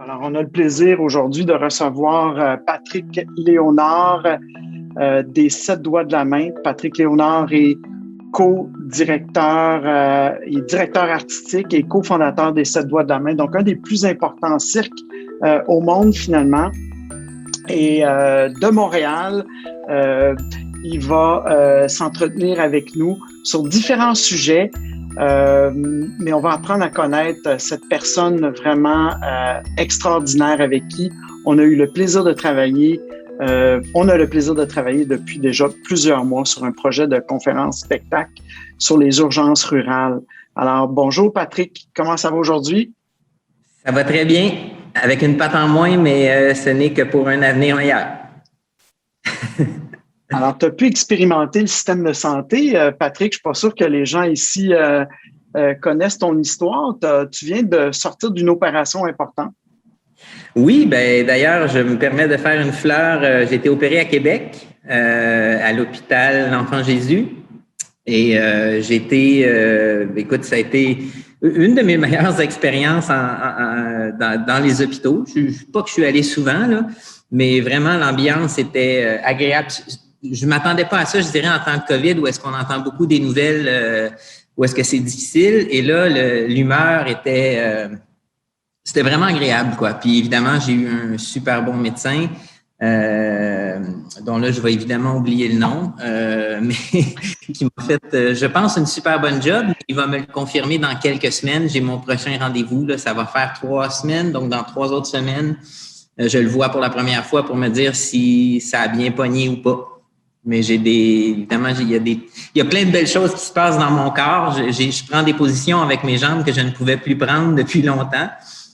Alors, on a le plaisir aujourd'hui de recevoir Patrick Léonard des Sept Doigts de la Main. Patrick Léonard est co-directeur, il est directeur artistique et cofondateur des Sept Doigts de la Main, donc un des plus importants cirques au monde finalement. Et de Montréal, il va s'entretenir avec nous sur différents sujets. Mais on va apprendre à connaître cette personne vraiment extraordinaire avec qui on a eu le plaisir de travailler. On a le plaisir de travailler depuis déjà plusieurs mois sur un projet de conférence-spectacle sur les urgences rurales. Alors, bonjour Patrick, comment ça va aujourd'hui? Ça va très bien, avec une patte en moins, mais ce n'est que pour un avenir meilleur. Alors, tu as pu expérimenter le système de santé. Patrick, je ne suis pas sûr que les gens ici connaissent ton histoire. Tu viens de sortir d'une opération importante. Oui, ben d'ailleurs, je me permets de faire une fleur. J'ai été opéré à Québec, à l'hôpital L'Enfant Jésus. Et écoute, ça a été une de mes meilleures expériences dans les hôpitaux. Pas que je suis allé souvent, là, mais vraiment, l'ambiance était agréable. Je m'attendais pas à ça, je dirais, en temps de COVID, où est-ce qu'on entend beaucoup des nouvelles, où est-ce que c'est difficile. Et là, l'humeur était... c'était vraiment agréable, quoi. Puis évidemment, j'ai eu un super bon médecin, dont là, je vais évidemment oublier le nom, mais qui m'a fait, je pense, une super bonne job. Il va me le confirmer dans quelques semaines. J'ai mon prochain rendez-vous, là, ça va faire 3 semaines. Donc, dans 3 autres semaines, je le vois pour la première fois pour me dire si ça a bien pogné ou pas. Mais évidemment, il y a plein de belles choses qui se passent dans mon corps. Je prends des positions avec mes jambes que je ne pouvais plus prendre depuis longtemps.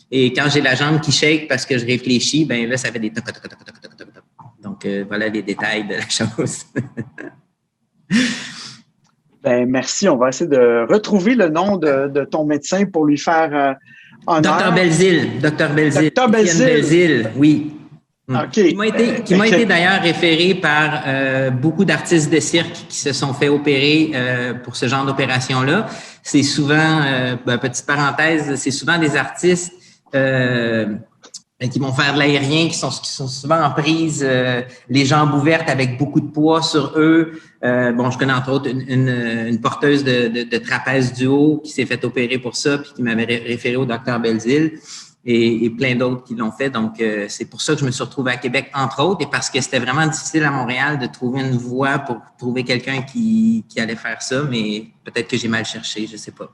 Et quand j'ai la jambe qui shake parce que je réfléchis, ben là, ça fait des toc, toc, toc, toc, toc, toc, toc. Donc, voilà les détails de la chose. Ben, merci. On va essayer de retrouver le nom de ton médecin pour lui faire honneur. Docteur Belzile. Docteur Belzile. Docteur Belzile, oui. Okay. Qui m'a été d'ailleurs référé par beaucoup d'artistes de cirque qui se sont fait opérer pour ce genre d'opération-là. C'est souvent, petite parenthèse, c'est souvent des artistes qui vont faire de l'aérien, qui sont souvent en prise, les jambes ouvertes avec beaucoup de poids sur eux. Je connais entre autres une porteuse de trapèze du haut qui s'est fait opérer pour ça, puis qui m'avait référé au docteur Belzile. Et plein d'autres qui l'ont fait. Donc, c'est pour ça que je me suis retrouvé à Québec, entre autres, et parce que c'était vraiment difficile à Montréal de trouver une voie pour trouver quelqu'un qui allait faire ça, mais peut-être que j'ai mal cherché, je sais pas.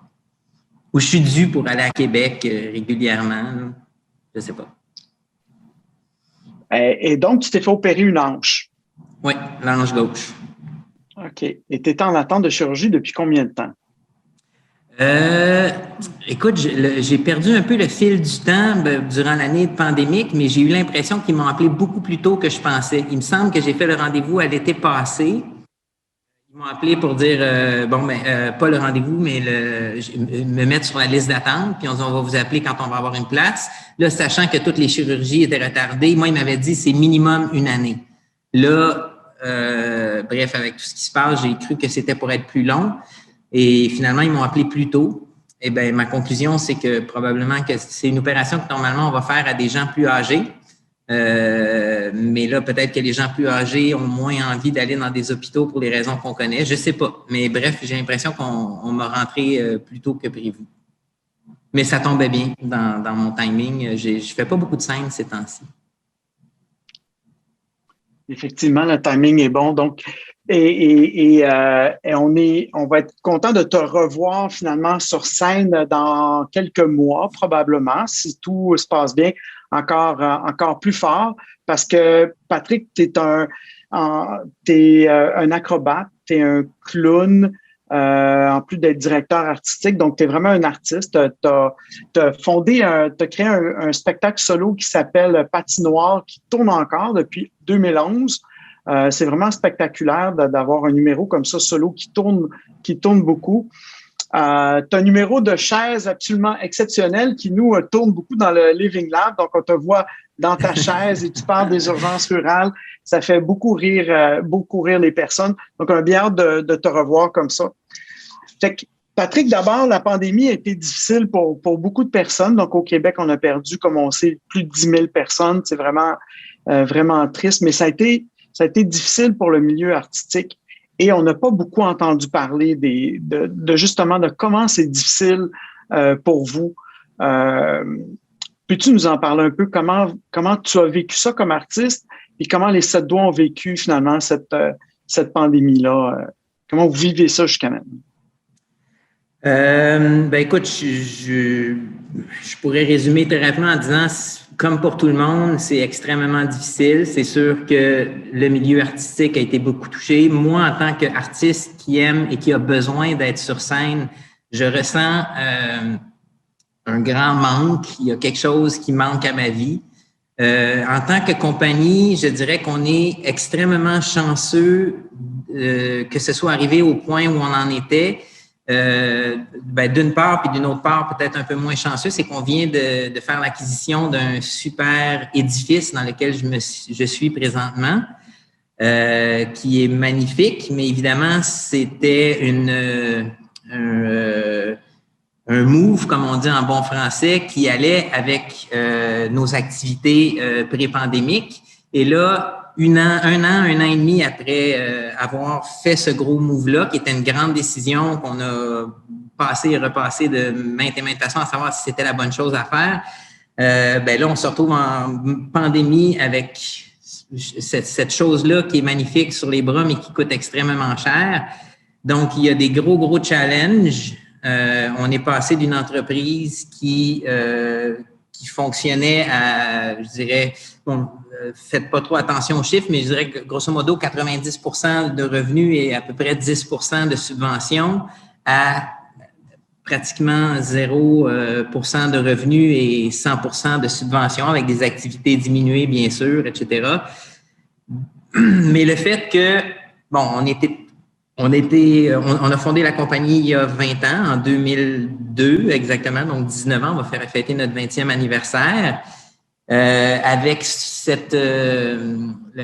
Ou je suis dû pour aller à Québec régulièrement, là. Je sais pas. Et donc, tu t'es fait opérer une hanche. Oui, la hanche gauche. OK. Et tu étais en attente de chirurgie depuis combien de temps? Écoute, j'ai perdu un peu le fil du temps durant l'année pandémique, mais j'ai eu l'impression qu'ils m'ont appelé beaucoup plus tôt que je pensais. Il me semble que j'ai fait le rendez-vous à l'été passé. Ils m'ont appelé pour dire, pas le rendez-vous, mais me mettre sur la liste d'attente, puis on va vous appeler quand on va avoir une place. Là, sachant que toutes les chirurgies étaient retardées, moi, ils m'avaient dit c'est minimum 1 année. Là, bref, avec tout ce qui se passe, j'ai cru que c'était pour être plus long. Et finalement, ils m'ont appelé plus tôt. Eh bien, ma conclusion, c'est que probablement que c'est une opération que normalement on va faire à des gens plus âgés. Mais là, peut-être que les gens plus âgés ont moins envie d'aller dans des hôpitaux pour les raisons qu'on connaît. Je sais pas. Mais bref, j'ai l'impression qu'on m'a rentré plus tôt que prévu. Mais ça tombait bien dans mon timing. Je fais pas beaucoup de scènes ces temps-ci. Effectivement, le timing est bon. Donc, et on va être content de te revoir finalement sur scène dans quelques mois, probablement, si tout se passe bien, encore plus fort, parce que Patrick, t'es un acrobate, t'es un clown, en plus d'être directeur artistique, donc tu es vraiment un artiste. T'as créé un spectacle solo qui s'appelle Patinoire, qui tourne encore depuis 2011. C'est vraiment spectaculaire d'avoir un numéro comme ça, solo, qui tourne beaucoup. Tu as un numéro de chaise absolument exceptionnel qui nous tourne beaucoup dans le Living Lab. Donc, on te voit dans ta chaise et tu parles des urgences rurales. Ça fait beaucoup rire les personnes. Donc, on a bien hâte de te revoir comme ça. Fait que Patrick, d'abord, la pandémie a été difficile pour beaucoup de personnes. Donc, au Québec, on a perdu, comme on sait, plus de 10 000 personnes. C'est vraiment triste, mais ça a été difficile pour le milieu artistique. Et on n'a pas beaucoup entendu parler justement de comment c'est difficile pour vous. Peux-tu nous en parler un peu? Comment tu as vécu ça comme artiste et comment les Sept Doigts ont vécu finalement cette pandémie-là? Comment vous vivez ça jusqu'à maintenant? Écoute, je pourrais résumer très rapidement en disant, comme pour tout le monde, c'est extrêmement difficile. C'est sûr que le milieu artistique a été beaucoup touché. Moi, en tant qu'artiste qui aime et qui a besoin d'être sur scène, je ressens un grand manque. Il y a quelque chose qui manque à ma vie. En tant que compagnie, je dirais qu'on est extrêmement chanceux que ce soit arrivé au point où on en était. D'une part, puis d'une autre part, peut-être un peu moins chanceux, c'est qu'on vient de faire l'acquisition d'un super édifice dans lequel je suis présentement, qui est magnifique, mais évidemment, c'était un move, comme on dit en bon français, qui allait avec nos activités pré-pandémiques. Et là, un an et demi après avoir fait ce gros move-là, qui était une grande décision qu'on a passé et repassé de maintes et maintes façons à savoir si c'était la bonne chose à faire, là, on se retrouve en pandémie avec cette chose-là qui est magnifique sur les bras, mais qui coûte extrêmement cher. Donc, il y a des gros challenges. On est passé d'une entreprise qui fonctionnait à, je dirais, faites pas trop attention aux chiffres, mais je dirais que grosso modo, 90% de revenus et à peu près 10% de subventions à pratiquement 0% de revenus et 100% de subventions avec des activités diminuées, bien sûr, etc. Mais le fait que, on a fondé la compagnie il y a 20 ans, en 2002 exactement, donc 19 ans, on va faire fêter notre 20e anniversaire. Avec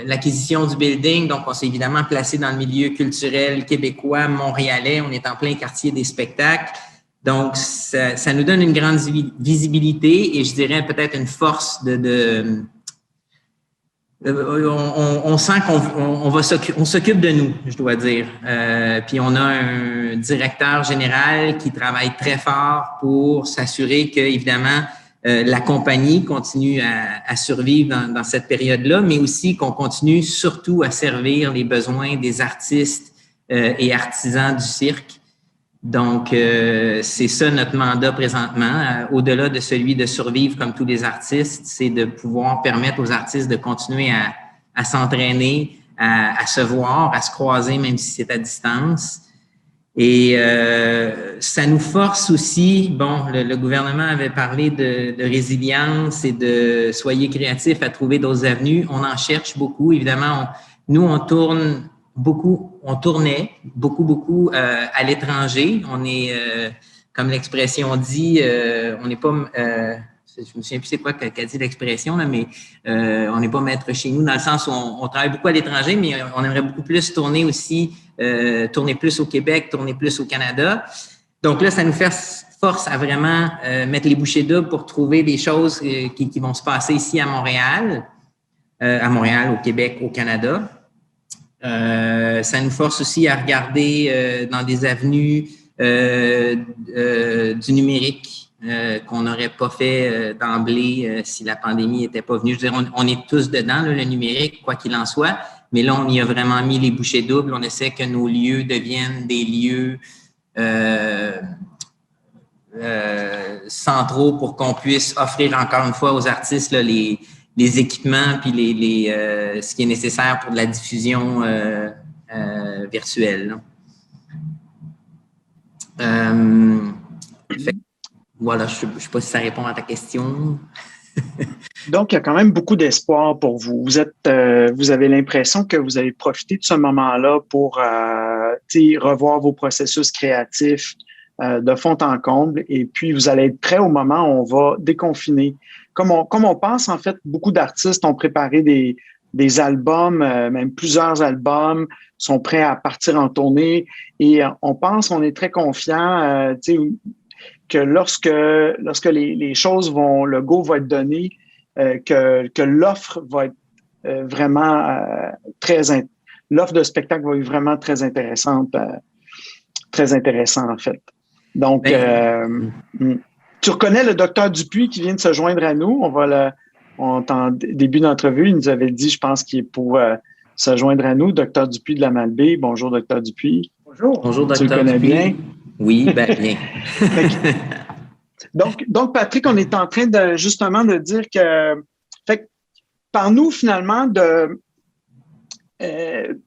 l'acquisition du building, donc on s'est évidemment placé dans le milieu culturel québécois, montréalais, on est en plein quartier des spectacles. Donc, ça nous donne une grande visibilité et je dirais peut-être une force on sent qu'on s'occupe de nous, je dois dire. Puis on a un directeur général qui travaille très fort pour s'assurer que, évidemment, la compagnie continue à survivre dans cette période-là, mais aussi qu'on continue surtout à servir les besoins des artistes et artisans du cirque. Donc, c'est ça notre mandat présentement. Au-delà de celui de survivre comme tous les artistes, c'est de pouvoir permettre aux artistes de continuer à s'entraîner, à se voir, à se croiser, même si c'est à distance. Et ça nous force aussi, le gouvernement avait parlé de résilience et de soyez créatifs à trouver d'autres avenues. On en cherche beaucoup. Évidemment, nous, on tournait beaucoup à l'étranger. On est, comme l'expression dit, on n'est pas, je me souviens plus c'est quoi qu'a dit l'expression, là, mais on n'est pas maître chez nous dans le sens où on travaille beaucoup à l'étranger, mais on aimerait beaucoup plus tourner aussi, tourner plus au Québec, tourner plus au Canada. Donc là, ça nous force à vraiment mettre les bouchées doubles pour trouver des choses qui vont se passer ici à Montréal, au Québec, au Canada. Ça nous force aussi à regarder dans des avenues du numérique qu'on n'aurait pas fait d'emblée si la pandémie n'était pas venue. Je veux dire, on est tous dedans, là, le numérique, quoi qu'il en soit, mais là, on y a vraiment mis les bouchées doubles. On essaie que nos lieux deviennent des lieux centraux pour qu'on puisse offrir encore une fois aux artistes là, les équipements puis ce qui est nécessaire pour de la diffusion virtuelle. Voilà, je ne sais pas si ça répond à ta question. Donc, il y a quand même beaucoup d'espoir pour vous. Vous avez l'impression que vous avez profité de ce moment-là pour revoir vos processus créatifs de fond en comble et puis vous allez être prêt au moment où on va déconfiner. Comme on pense, en fait, beaucoup d'artistes ont préparé des des albums, même plusieurs albums, sont prêts à partir en tournée. Et on est très confiant, que lorsque les choses le go va être donné, que l'offre va être vraiment l'offre de spectacle va être vraiment très intéressante en fait. Donc, tu reconnais le docteur Dupuis qui vient de se joindre à nous. En début d'entrevue, il nous avait dit, je pense qu'il est pour se joindre à nous, docteur Dupuis de la Malbaie. Bonjour, docteur Dupuis. Bonjour. Bonjour, docteur Dupuis. Tu le connais bien? Oui, bien. Donc, Patrick, on est en train justement de dire que, parle-nous finalement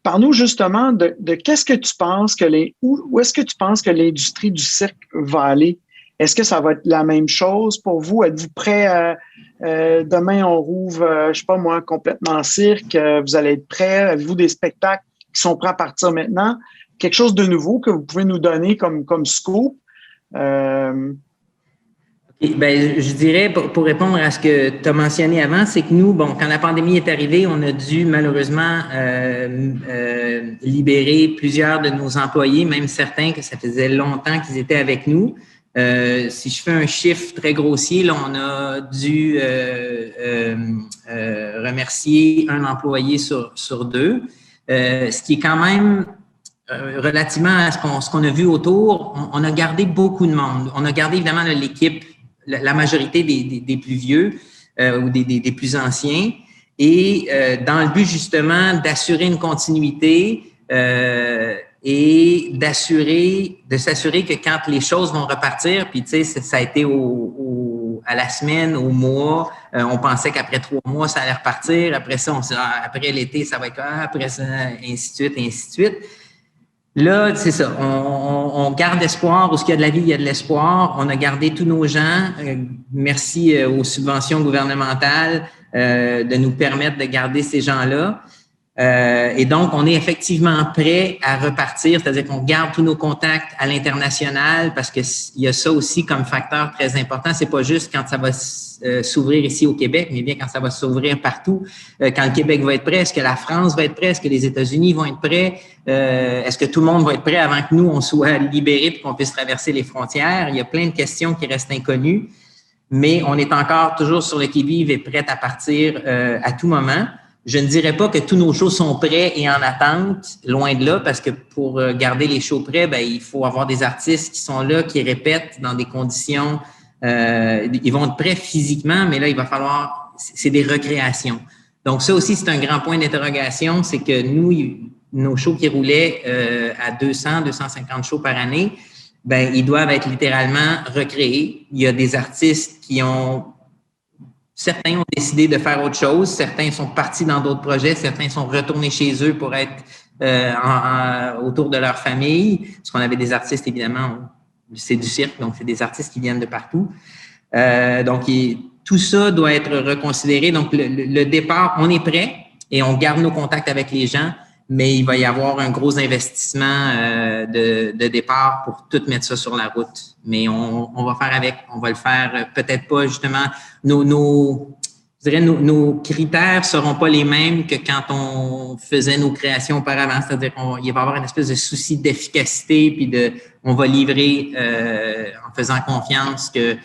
parle-nous justement de qu'est-ce que tu penses où est-ce que tu penses que l'industrie du cirque va aller? Est-ce que ça va être la même chose pour vous? Êtes-vous prêt demain, on rouvre, je sais pas moi, complètement cirque. Vous allez être prêts? Avez-vous des spectacles qui sont prêts à partir maintenant? Quelque chose de nouveau que vous pouvez nous donner comme scoop? Je dirais, pour répondre à ce que tu as mentionné avant, c'est que nous, quand la pandémie est arrivée, on a dû malheureusement libérer plusieurs de nos employés, même certains que ça faisait longtemps qu'ils étaient avec nous. Si je fais un chiffre très grossier, là, on a dû remercier un employé sur deux, ce qui est quand même relativement à ce qu'on a vu autour. On a gardé beaucoup de monde. On a gardé évidemment l'équipe, la majorité des plus vieux ou des plus anciens, et dans le but justement d'assurer une continuité et de s'assurer que quand les choses vont repartir, puis tu sais, ça a été à la semaine, au mois, on pensait qu'après 3 mois, ça allait repartir. Après ça, on s'est dit, après l'été, ça va être après ça, ainsi de suite, ainsi de suite. Là, c'est ça, on garde espoir. Où il y a de la vie, il y a de l'espoir. On a gardé tous nos gens. Merci aux subventions gouvernementales de nous permettre de garder ces gens-là. Et donc, on est effectivement prêt à repartir, c'est-à-dire qu'on garde tous nos contacts à l'international parce qu'il y a ça aussi comme facteur très important. C'est pas juste quand ça va s'ouvrir ici au Québec, mais bien quand ça va s'ouvrir partout. Quand le Québec va être prêt, est-ce que la France va être prêt? Est-ce que les États-Unis vont être prêts? Est-ce que tout le monde va être prêt avant que nous, on soit libérés et qu'on puisse traverser les frontières? Il y a plein de questions qui restent inconnues, mais on est encore toujours sur le qui-vive et prêt à partir à tout moment. Je ne dirais pas que tous nos shows sont prêts et en attente, loin de là, parce que pour garder les shows prêts, il faut avoir des artistes qui sont là, qui répètent dans des conditions. Ils vont être prêts physiquement, mais là, il va falloir. C'est des recréations. Donc, ça aussi, c'est un grand point d'interrogation, c'est que nous, nos shows qui roulaient à 200, 250 shows par année, ils doivent être littéralement recréés. Il y a des artistes certains ont décidé de faire autre chose, certains sont partis dans d'autres projets, certains sont retournés chez eux pour être autour de leur famille, parce qu'on avait des artistes, évidemment, c'est du cirque, donc c'est des artistes qui viennent de partout. Donc, tout ça doit être reconsidéré. Donc, le départ, on est prêt et on garde nos contacts avec les gens, mais il va y avoir un gros investissement de départ pour tout mettre ça sur la route. Mais on va faire avec, on va le faire peut-être pas justement. Nos critères seront pas les mêmes que quand on faisait nos créations auparavant. C'est-à-dire qu'il va y avoir une espèce de souci d'efficacité, puis on va livrer en faisant confiance que,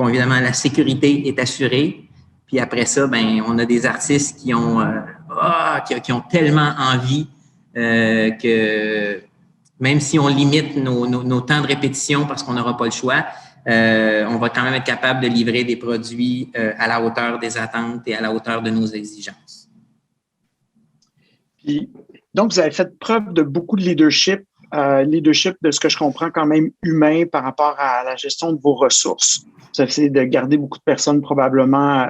évidemment, la sécurité est assurée. Puis après ça, on a des artistes qui ont tellement envie que même si on limite nos temps de répétition parce qu'on n'aura pas le choix, on va quand même être capable de livrer des produits à la hauteur des attentes et à la hauteur de nos exigences. Puis, donc, vous avez fait preuve de beaucoup de leadership de ce que je comprends quand même humain par rapport à la gestion de vos ressources. Vous avez essayé de garder beaucoup de personnes probablement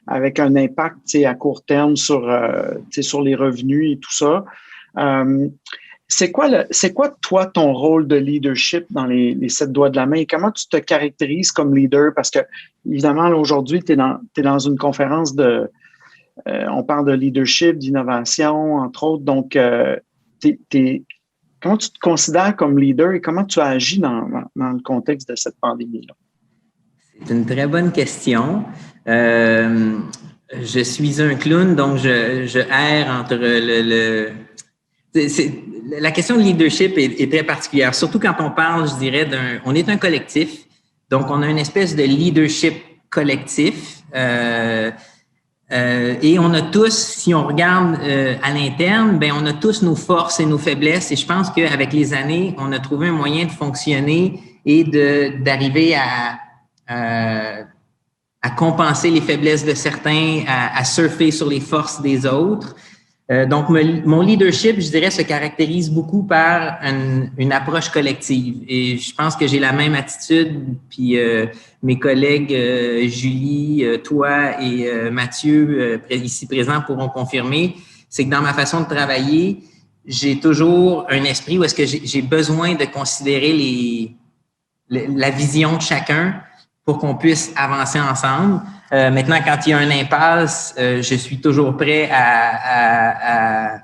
avec un impact à court terme sur les revenus et tout ça. C'est quoi, toi, ton rôle de leadership dans les 7 doigts de la main et comment tu te caractérises comme leader? Parce que, évidemment, là, aujourd'hui, tu es dans une conférence on parle de leadership, d'innovation, entre autres. Donc, comment tu te considères comme leader et comment tu agis dans le contexte de cette pandémie-là? C'est une très bonne question. Je suis un clown, donc je erre entre la question de leadership est très particulière, surtout quand on parle, je dirais, on est un collectif, donc on a une espèce de leadership collectif. Et on a tous, si on regarde à l'interne, ben on a tous nos forces et nos faiblesses. Et je pense qu'avec les années, on a trouvé un moyen de fonctionner et d'arriver à compenser les faiblesses de certains, à surfer sur les forces des autres. Donc, mon leadership, je dirais, se caractérise beaucoup par une approche collective. Et je pense que j'ai la même attitude, puis mes collègues Julie, toi et Mathieu, ici présents, pourront confirmer, c'est que dans ma façon de travailler, j'ai toujours un esprit où est-ce que j'ai besoin de considérer la vision de chacun pour qu'on puisse avancer ensemble. Maintenant, quand il y a un impasse, je suis toujours prêt à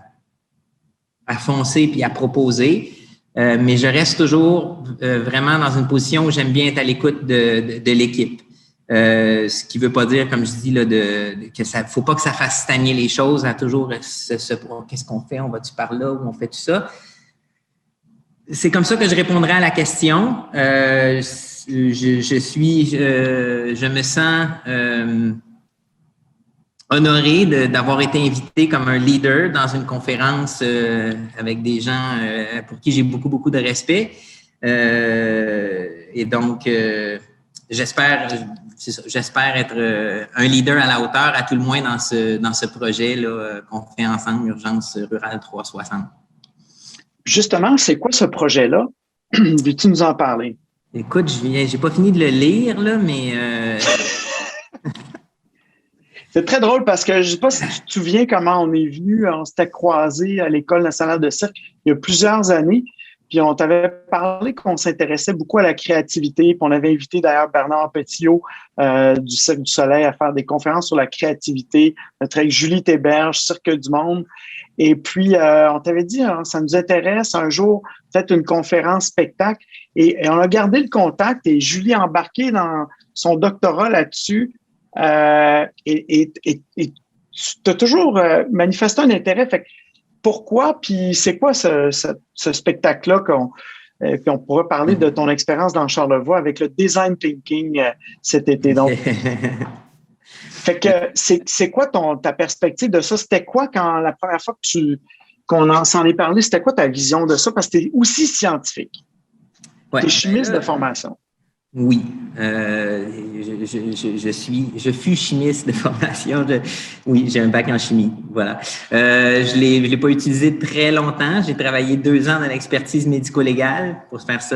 foncer puis à proposer, mais je reste toujours vraiment dans une position où j'aime bien être à l'écoute de l'équipe. Ce qui veut pas dire, comme je dis, là, que ça, faut pas que ça fasse stagner les choses, à toujours qu'est-ce qu'on fait, on va-tu par là ou on fait tout ça. C'est comme ça que je répondrai à la question. Je me sens honoré d'avoir été invité comme un leader dans une conférence avec des gens pour qui j'ai beaucoup, beaucoup de respect. Et donc, j'espère être un leader à la hauteur, à tout le moins dans ce projet-là qu'on fait ensemble, Urgence Rurale 360. Justement, c'est quoi ce projet-là? Veux-tu nous en parler? Écoute, j'ai pas fini de le lire, là, mais... C'est très drôle parce que je sais pas si tu te souviens comment on est venu, on s'était croisés à l'École nationale de cirque il y a plusieurs années, puis on t'avait parlé qu'on s'intéressait beaucoup à la créativité, puis on avait invité d'ailleurs Bernard Petiot du Cirque du Soleil à faire des conférences sur la créativité, notre avec Julie Théberge, Cirque du Monde. Et puis, on t'avait dit, hein, ça nous intéresse un jour, peut-être une conférence spectacle. Et on a gardé le contact et Julie a embarqué dans son doctorat là-dessus. Et tu as toujours manifesté un intérêt. Fait que pourquoi? Puis c'est quoi ce spectacle-là puis on pourra parler de ton expérience dans Charlevoix avec le Design Thinking cet été. Donc, fait que c'est quoi ta perspective de ça? C'était quoi quand la première fois qu'on s'en est parlé? C'était quoi ta vision de ça? Parce que tu es aussi scientifique. Ouais, tu es chimiste de formation. Oui, je fus chimiste de formation. Oui, j'ai un bac en chimie. Voilà. Je l'ai pas utilisé très longtemps. J'ai travaillé 2 ans dans l'expertise médico-légale pour faire ça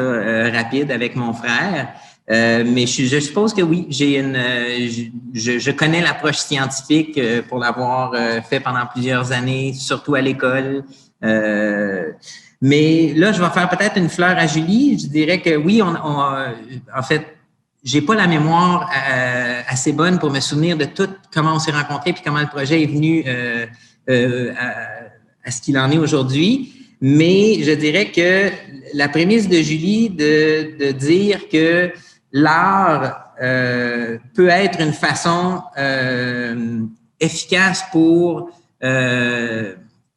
rapide avec mon frère. Mais je suppose que oui, je connais l'approche scientifique pour l'avoir fait pendant plusieurs années, surtout à l'école. Mais là, je vais faire peut-être une fleur à Julie. Je dirais que oui, en fait, j'ai pas la mémoire assez bonne pour me souvenir de tout comment on s'est rencontrés puis comment le projet est venu à ce qu'il en est aujourd'hui. Mais je dirais que la prémisse de Julie de dire que l'art peut être une façon efficace pour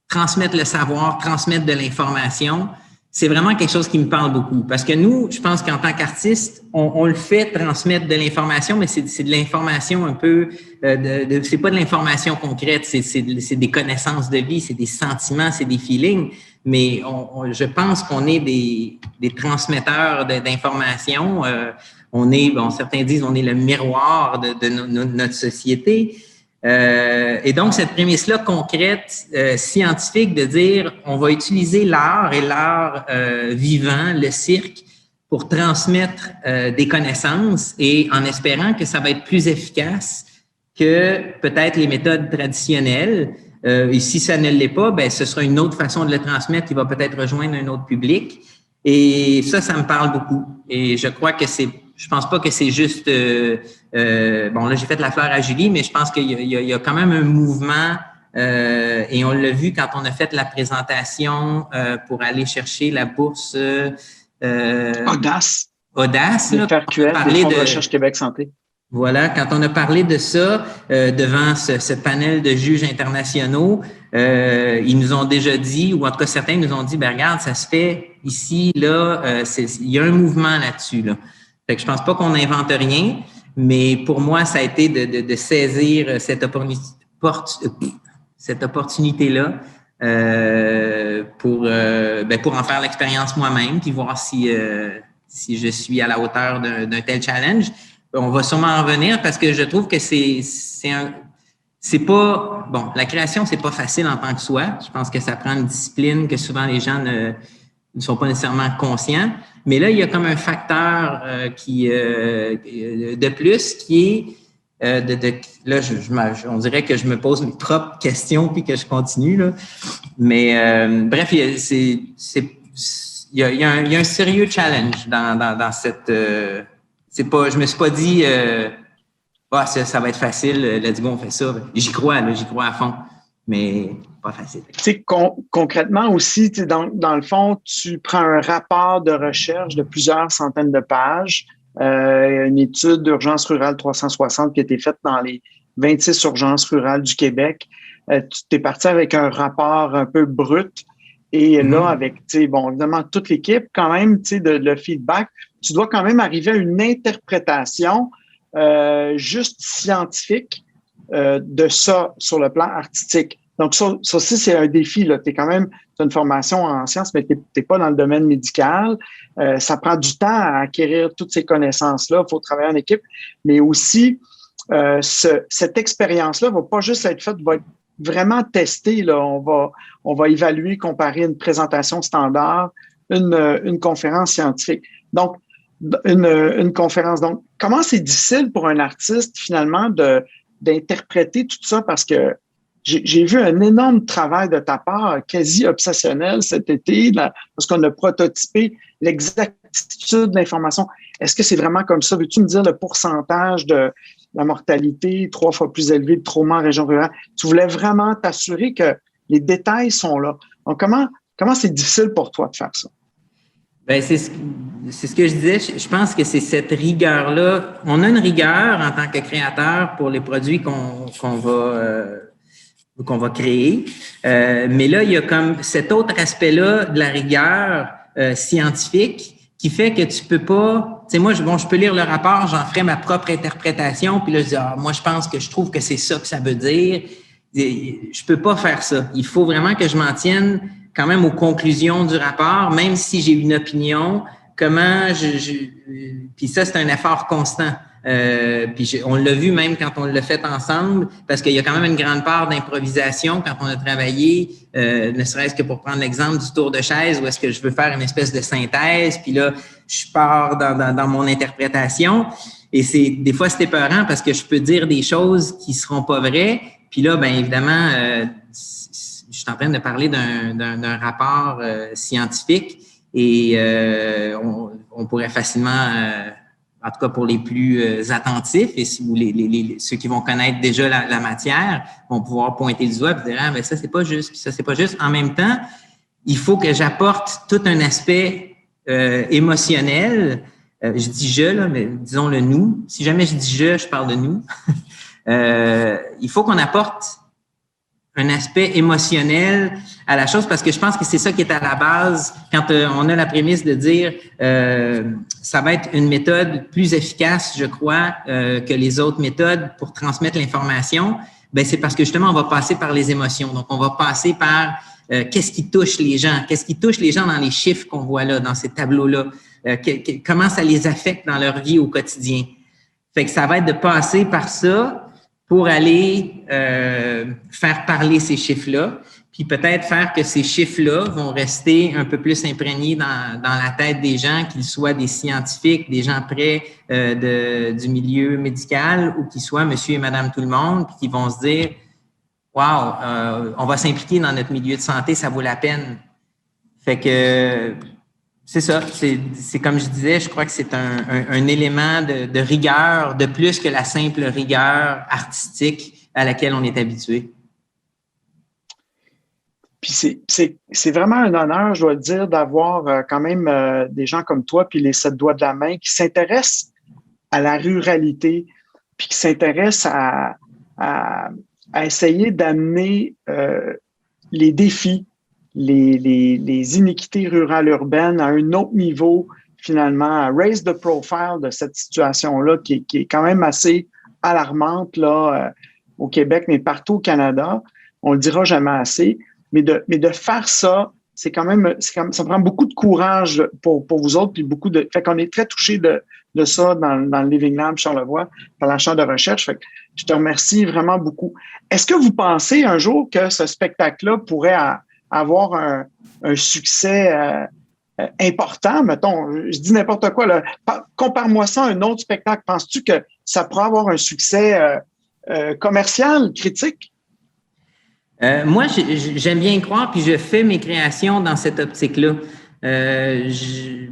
transmettre le savoir, transmettre de l'information, c'est vraiment quelque chose qui me parle beaucoup. Parce que nous, je pense qu'en tant qu'artiste, on le fait transmettre de l'information, mais c'est de l'information un peu, c'est pas de l'information concrète, c'est des connaissances de vie, c'est des sentiments, c'est des feelings. Mais je pense qu'on est des transmetteurs d'informations. Certains disent on est le miroir de notre société. Et donc, cette prémisse-là concrète, scientifique, de dire on va utiliser l'art et l'art vivant, le cirque, pour transmettre des connaissances et en espérant que ça va être plus efficace que peut-être les méthodes traditionnelles. Et si ça ne l'est pas, ben ce sera une autre façon de le transmettre qui va peut-être rejoindre un autre public. Et ça me parle beaucoup. Et je crois que je pense pas que c'est juste, bon là j'ai fait la fleur à Julie, mais je pense qu'il y a quand même un mouvement et on l'a vu quand on a fait la présentation pour aller chercher la bourse Audace. Là, PRQS, des fonds de recherche Québec Santé. Voilà, quand on a parlé de ça devant ce panel de juges internationaux, ils nous ont déjà dit, ou en tout cas certains nous ont dit, ben regarde, ça se fait ici, là, il y a un mouvement là-dessus. Là. Fait que je pense pas qu'on n'invente rien, mais pour moi, ça a été de saisir cette opportunité-là pour en faire l'expérience moi-même, puis voir si je suis à la hauteur d'un tel challenge. On va sûrement en revenir parce que je trouve que la création, c'est pas facile en tant que soi. Je pense que ça prend une discipline que souvent les gens ne sont pas nécessairement conscients. Mais là, il y a comme un facteur de plus qui est on dirait que je me pose mes propres questions puis que je continue là. Mais bref, il y a un sérieux challenge dans cette je me suis pas dit ça va être facile, let's go, on fait ça. J'y crois à fond, mais pas facile. Tu sais, concrètement aussi, dans le fond, tu prends un rapport de recherche de plusieurs centaines de pages, une étude d'urgence rurale 360 qui a été faite dans les 26 urgences rurales du Québec. Tu t'es parti avec un rapport un peu brut et là, avec, évidemment, toute l'équipe, quand même, le feedback, tu dois quand même arriver à une interprétation juste scientifique de ça sur le plan artistique. Donc, ça aussi, c'est un défi. Tu as une formation en sciences, mais tu n'es pas dans le domaine médical. Ça prend du temps à acquérir toutes ces connaissances-là. Il faut travailler en équipe. Mais aussi, cette expérience-là ne va pas juste être faite, va être vraiment testée. Là. On va évaluer, comparer une présentation standard, une conférence scientifique. Donc, une conférence. Donc, comment c'est difficile pour un artiste, finalement, d'interpréter tout ça? Parce que j'ai vu un énorme travail de ta part, quasi obsessionnel cet été, parce qu'on a prototypé l'exactitude de l'information. Est-ce que c'est vraiment comme ça? Veux-tu me dire le pourcentage de la mortalité 3 fois plus élevé de trauma en région rurale? Tu voulais vraiment t'assurer que les détails sont là. Donc, comment c'est difficile pour toi de faire ça? Ben c'est ce que je disais. Je pense que c'est cette rigueur-là. On a une rigueur en tant que créateur pour les produits qu'on va créer. Mais là, il y a comme cet autre aspect-là de la rigueur scientifique qui fait que tu peux pas... Tu sais, moi, je peux lire le rapport, j'en ferai ma propre interprétation, puis là, je dis, moi, je trouve que c'est ça que ça veut dire. Je peux pas faire ça. Il faut vraiment que je m'en tienne quand même aux conclusions du rapport, même si j'ai une opinion, puis ça, c'est un effort constant. Puis on l'a vu même quand on l'a fait ensemble, parce qu'il y a quand même une grande part d'improvisation quand on a travaillé, ne serait-ce que pour prendre l'exemple du tour de chaise, où est-ce que je veux faire une espèce de synthèse, puis là, je pars dans mon interprétation, et des fois, c'est épeurant parce que je peux dire des choses qui seront pas vraies, puis là, bien évidemment, je suis en train de parler d'un rapport scientifique et on pourrait facilement, en tout cas pour les plus attentifs et ceux qui vont connaître déjà la matière, vont pouvoir pointer le doigt et dire « ça, c'est pas juste, puis ça, c'est pas juste ». En même temps, il faut que j'apporte tout un aspect émotionnel. Je dis « je », là, mais disons le « nous ». Si jamais je dis « je parle de « nous ». Il faut qu'on apporte un aspect émotionnel à la chose parce que je pense que c'est ça qui est à la base quand on a la prémisse de dire ça va être une méthode plus efficace, je crois, que les autres méthodes pour transmettre l'information. Ben c'est parce que justement on va passer par les émotions. Donc on va passer par qu'est-ce qui touche les gens, dans les chiffres qu'on voit là, dans ces tableaux-là, comment ça les affecte dans leur vie au quotidien. Fait que ça va être de passer par ça pour aller faire parler ces chiffres-là, puis peut-être faire que ces chiffres-là vont rester un peu plus imprégnés dans la tête des gens, qu'ils soient des scientifiques, des gens près du milieu médical ou qu'ils soient monsieur et madame tout le monde, puis qui vont se dire « Wow, on va s'impliquer dans notre milieu de santé, ça vaut la peine. » Fait que c'est ça, c'est comme je disais, je crois que c'est un élément de rigueur, de plus que la simple rigueur artistique à laquelle on est habitué. Puis c'est vraiment un honneur, je dois le dire, d'avoir quand même des gens comme toi, puis les 7 doigts de la main, qui s'intéressent à la ruralité, puis qui s'intéresse à essayer d'amener les défis, les iniquités rurales urbaines à un autre niveau, finalement, à raise the profile de cette situation-là qui est quand même assez alarmante là, au Québec, mais partout au Canada. On le dira jamais assez. Mais de faire ça, ça prend beaucoup de courage pour vous autres, puis fait qu'on est très touchés de ça dans le Living Lab Charlevoix, par la chaire de recherche. Fait que je te remercie vraiment beaucoup. Est-ce que vous pensez un jour que ce spectacle-là pourrait avoir un succès important? Mettons, je dis n'importe quoi, là. Compare-moi ça à un autre spectacle. Penses-tu que ça pourrait avoir un succès commercial, critique? Moi, j'aime bien y croire, puis je fais mes créations dans cette optique-là. J'ai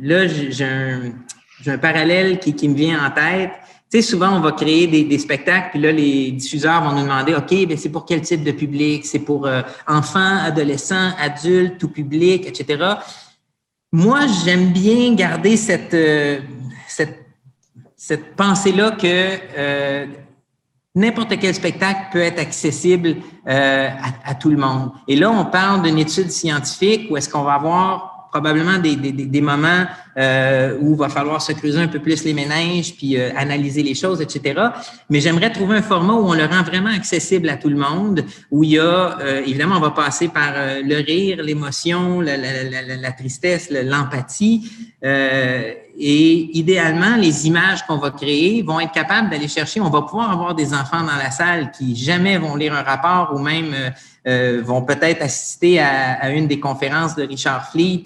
un parallèle qui me vient en tête. Tu sais, souvent, on va créer des spectacles, puis là, les diffuseurs vont nous demander, OK, bien, c'est pour quel type de public? C'est pour enfants, adolescents, adultes, tout public, etc. Moi, j'aime bien garder cette pensée-là que n'importe quel spectacle peut être accessible à tout le monde. Et là, on parle d'une étude scientifique où est-ce qu'on va avoir probablement des moments où il va falloir se creuser un peu plus les méninges puis analyser les choses, etc. Mais j'aimerais trouver un format où on le rend vraiment accessible à tout le monde, où il y a, évidemment, on va passer par le rire, l'émotion, la tristesse, l'empathie. Et idéalement, les images qu'on va créer vont être capables d'aller chercher. On va pouvoir avoir des enfants dans la salle qui jamais vont lire un rapport ou même vont peut-être assister à une des conférences de Richard Fleet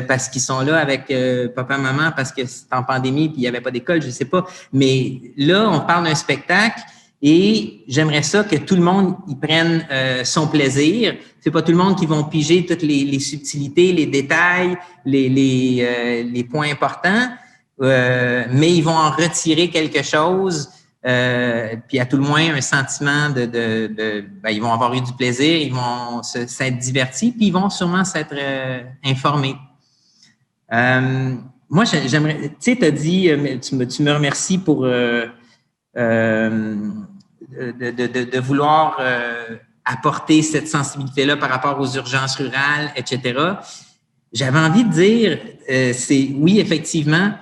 parce qu'ils sont là avec papa, maman, parce que c'est en pandémie puis il n'y avait pas d'école, je sais pas. Mais là, on parle d'un spectacle et j'aimerais ça que tout le monde y prenne son plaisir. C'est pas tout le monde qui vont piger toutes les subtilités, les détails, les points importants, mais ils vont en retirer quelque chose. Puis à tout le moins un sentiment ils vont avoir eu du plaisir, ils vont s'être divertis, puis ils vont sûrement s'être informés. Moi, j'aimerais, tu sais, t'as dit, tu me remercies pour de vouloir apporter cette sensibilité-là par rapport aux urgences rurales, etc. J'avais envie de dire, oui, effectivement.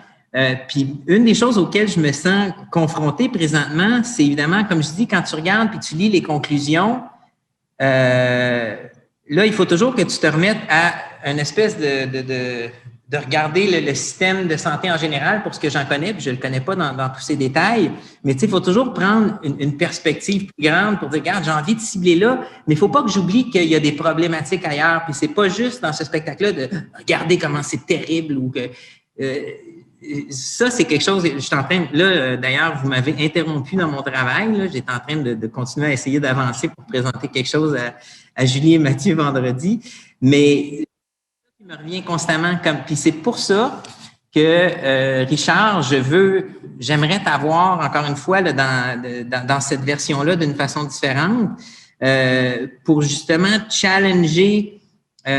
Puis une des choses auxquelles je me sens confronté présentement, c'est évidemment, comme je dis, quand tu regardes puis tu lis les conclusions, là, il faut toujours que tu te remettes à une espèce de regarder le système de santé en général pour ce que j'en connais, puis je le connais pas dans tous ces détails, mais tu sais, il faut toujours prendre une perspective plus grande pour dire, regarde, j'ai envie de cibler là, mais il faut pas que j'oublie qu'il y a des problématiques ailleurs, puis c'est pas juste dans ce spectacle-là de regarder comment c'est terrible ou que ça, c'est quelque chose, je suis en train, là, d'ailleurs, vous m'avez interrompu dans mon travail, là, j'étais en train de continuer à essayer d'avancer pour présenter quelque chose à Julie et Mathieu vendredi, mais il me revient constamment puis c'est pour ça que, Richard, j'aimerais t'avoir encore une fois là, dans cette version-là d'une façon différente, pour justement challenger. Tu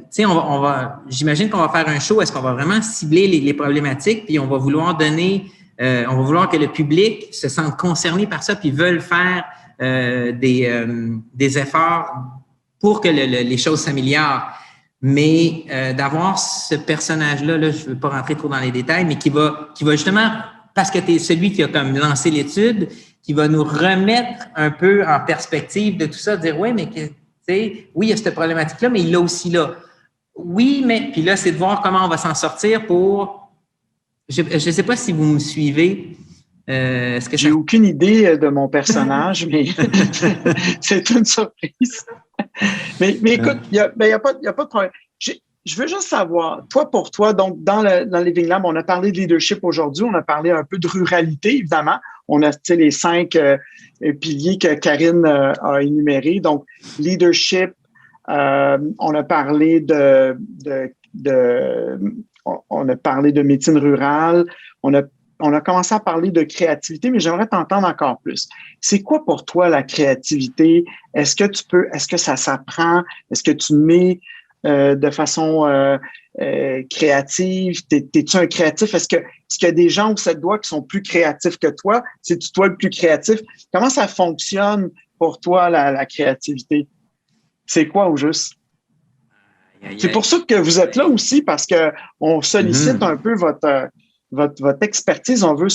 sais, j'imagine qu'on va faire un show. Est-ce qu'on va vraiment cibler les problématiques, puis on va vouloir que le public se sente concerné par ça, puis veulent faire des efforts pour que les choses s'améliorent. Mais d'avoir ce personnage-là, je ne veux pas rentrer trop dans les détails, mais qui va justement, parce que tu es celui qui a comme lancé l'étude, qui va nous remettre un peu en perspective de tout ça, dire oui, mais oui, il y a cette problématique-là, mais il l'a aussi là. Oui, mais puis là, c'est de voir comment on va s'en sortir pour. Je ne sais pas si vous me suivez. J'ai aucune idée de mon personnage, mais c'est une surprise. Mais écoute, il y a pas de problème. Je veux juste savoir, toi pour toi, donc dans le Living Lab, on a parlé de leadership aujourd'hui, on a parlé un peu de ruralité, évidemment. On a les 5 piliers que Karine a énumérés. Donc, leadership, on a parlé on a parlé de médecine rurale, on a commencé à parler de créativité, mais j'aimerais t'entendre encore plus. C'est quoi pour toi la créativité? Est-ce que ça s'apprend? Est-ce que tu mets de façon créative? T'es-tu un créatif? Est-ce qu'il y a des gens au 7 doigts qui sont plus créatifs que toi? C'est-tu toi le plus créatif? Comment ça fonctionne pour toi, la créativité? C'est quoi au juste? C'est pour ça que vous êtes là aussi, parce que on sollicite un peu votre expertise. On veut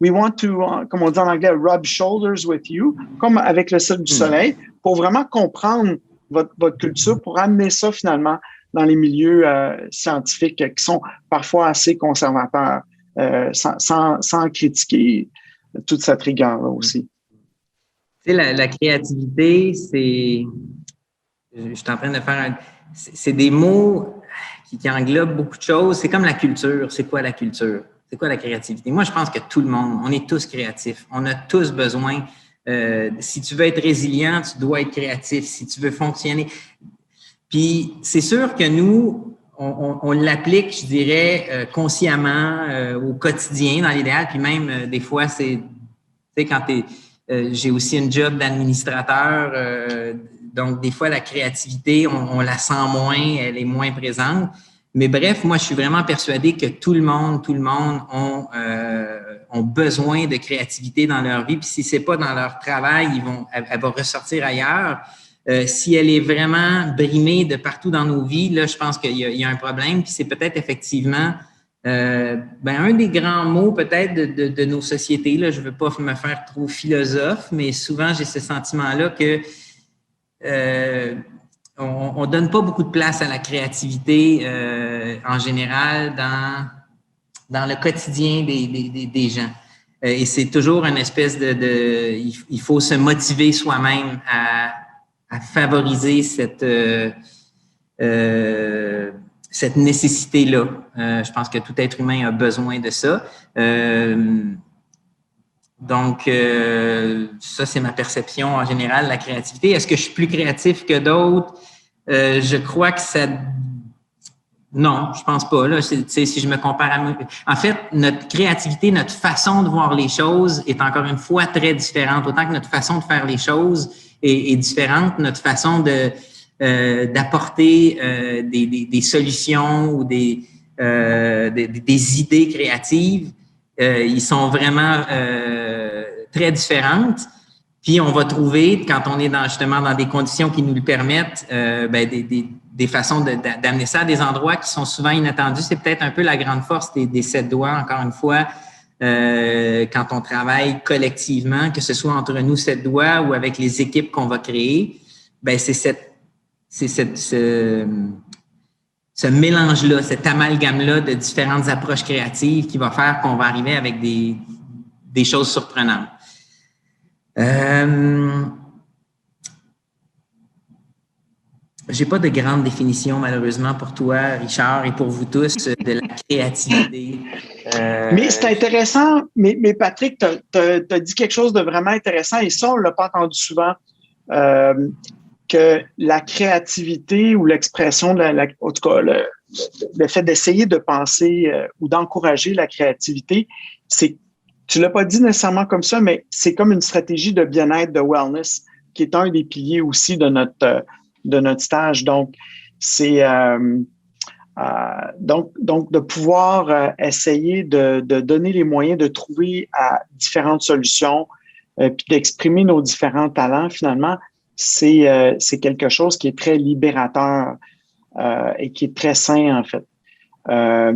we want to, comme on dit en anglais, rub shoulders with you, comme avec le Cirque du Soleil, pour vraiment comprendre votre culture, pour amener ça finalement dans les milieux scientifiques qui sont parfois assez conservateurs, sans critiquer toute cette rigueur-là aussi. Tu sais, la créativité, c'est... Je suis en train de faire c'est des mots qui englobent beaucoup de choses. C'est comme la culture. C'est quoi la culture? C'est quoi la créativité? Moi, je pense que tout le monde, on est tous créatifs. On a tous besoin. Si tu veux être résilient, tu dois être créatif. Si tu veux fonctionner. Puis, c'est sûr que nous, on l'applique, je dirais, consciemment au quotidien, dans l'idéal. Puis même, des fois, tu sais, quand j'ai aussi une job d'administrateur. Donc, des fois, la créativité, on la sent moins, elle est moins présente. Mais bref, moi, je suis vraiment persuadé que tout le monde ont besoin de créativité dans leur vie. Puis si c'est pas dans leur travail, elle va ressortir ailleurs. Si elle est vraiment brimée de partout dans nos vies, là, je pense qu'il y a un problème. Puis c'est peut-être effectivement un des grands mots peut-être de nos sociétés. Là, je veux pas me faire trop philosophe, mais souvent j'ai ce sentiment-là que on donne pas beaucoup de place à la créativité en général dans le quotidien des gens. Et c'est toujours une espèce il faut se motiver soi-même à favoriser cette nécessité-là. Je pense que tout être humain a besoin de ça. Donc, ça, c'est ma perception en général de la créativité. Est-ce que je suis plus créatif que d'autres? Je crois que ça... Non, je pense pas. Là, si je me compare à moi... En fait, notre créativité, notre façon de voir les choses est encore une fois très différente. Autant que notre façon de faire les choses est différente, notre façon d'apporter des solutions ou des idées créatives, ils sont vraiment très différentes. Puis on va trouver, quand on est justement dans des conditions qui nous le permettent, des façons d'amener ça à des endroits qui sont souvent inattendus. C'est peut-être un peu la grande force des 7 doigts, encore une fois, quand on travaille collectivement, que ce soit entre nous 7 doigts ou avec les équipes qu'on va créer, c'est ce mélange-là, cet amalgame-là de différentes approches créatives qui va faire qu'on va arriver avec des choses surprenantes. J'ai pas de grande définition, malheureusement, pour toi, Richard, et pour vous tous, de la créativité. Mais c'est intéressant, mais Patrick, t'as dit quelque chose de vraiment intéressant, et ça, on l'a pas entendu souvent, que la créativité ou l'expression, en tout cas, le fait d'essayer de penser ou d'encourager la créativité, tu l'as pas dit nécessairement comme ça, mais c'est comme une stratégie de bien-être, de wellness, qui est un des piliers aussi de notre stage. Donc, c'est donc de pouvoir essayer de donner les moyens de trouver différentes solutions puis d'exprimer nos différents talents, finalement, c'est quelque chose qui est très libérateur et qui est très sain, en fait.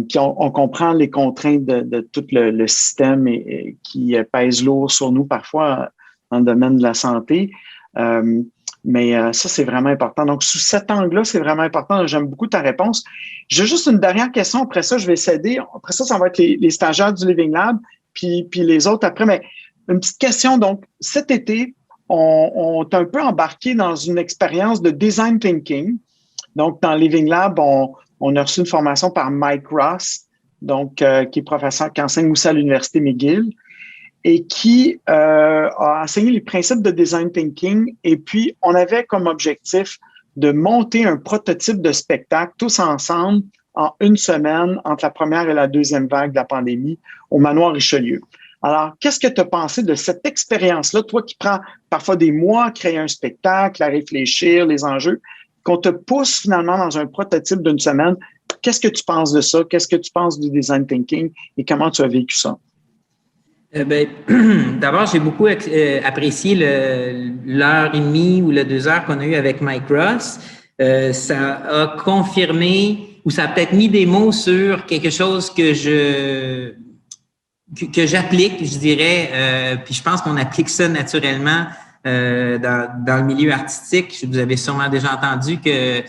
Puis on comprend les contraintes de tout le système qui pèse lourd sur nous parfois dans le domaine de la santé. Mais ça, c'est vraiment important. Donc, sous cet angle-là, c'est vraiment important. J'aime beaucoup ta réponse. J'ai juste une dernière question. Après ça, je vais céder. Après ça, ça va être les stagiaires du Living Lab, puis les autres après. Mais une petite question. Donc, cet été, on est un peu embarqué dans une expérience de design thinking. Donc, dans Living Lab, on a reçu une formation par Mike Ross, donc qui est professeur, qui enseigne aussi à l'Université McGill, et qui a enseigné les principes de design thinking. Et puis, on avait comme objectif de monter un prototype de spectacle tous ensemble en une semaine entre la première et la deuxième vague de la pandémie au Manoir Richelieu. Alors, qu'est-ce que tu as pensé de cette expérience-là, toi qui prends parfois des mois à créer un spectacle, à réfléchir, les enjeux? qu'on te pousse finalement dans un prototype d'une semaine. Qu'est-ce que tu penses de ça? Qu'est-ce que tu penses du design thinking et comment tu as vécu ça? D'abord, j'ai beaucoup apprécié l'heure et demie ou les 2 heures qu'on a eu avec Mike Ross. Ça a confirmé ou ça a peut-être mis des mots sur quelque chose que j'applique, je dirais. Puis je pense qu'on applique ça naturellement dans le milieu artistique. Vous avez sûrement déjà entendu que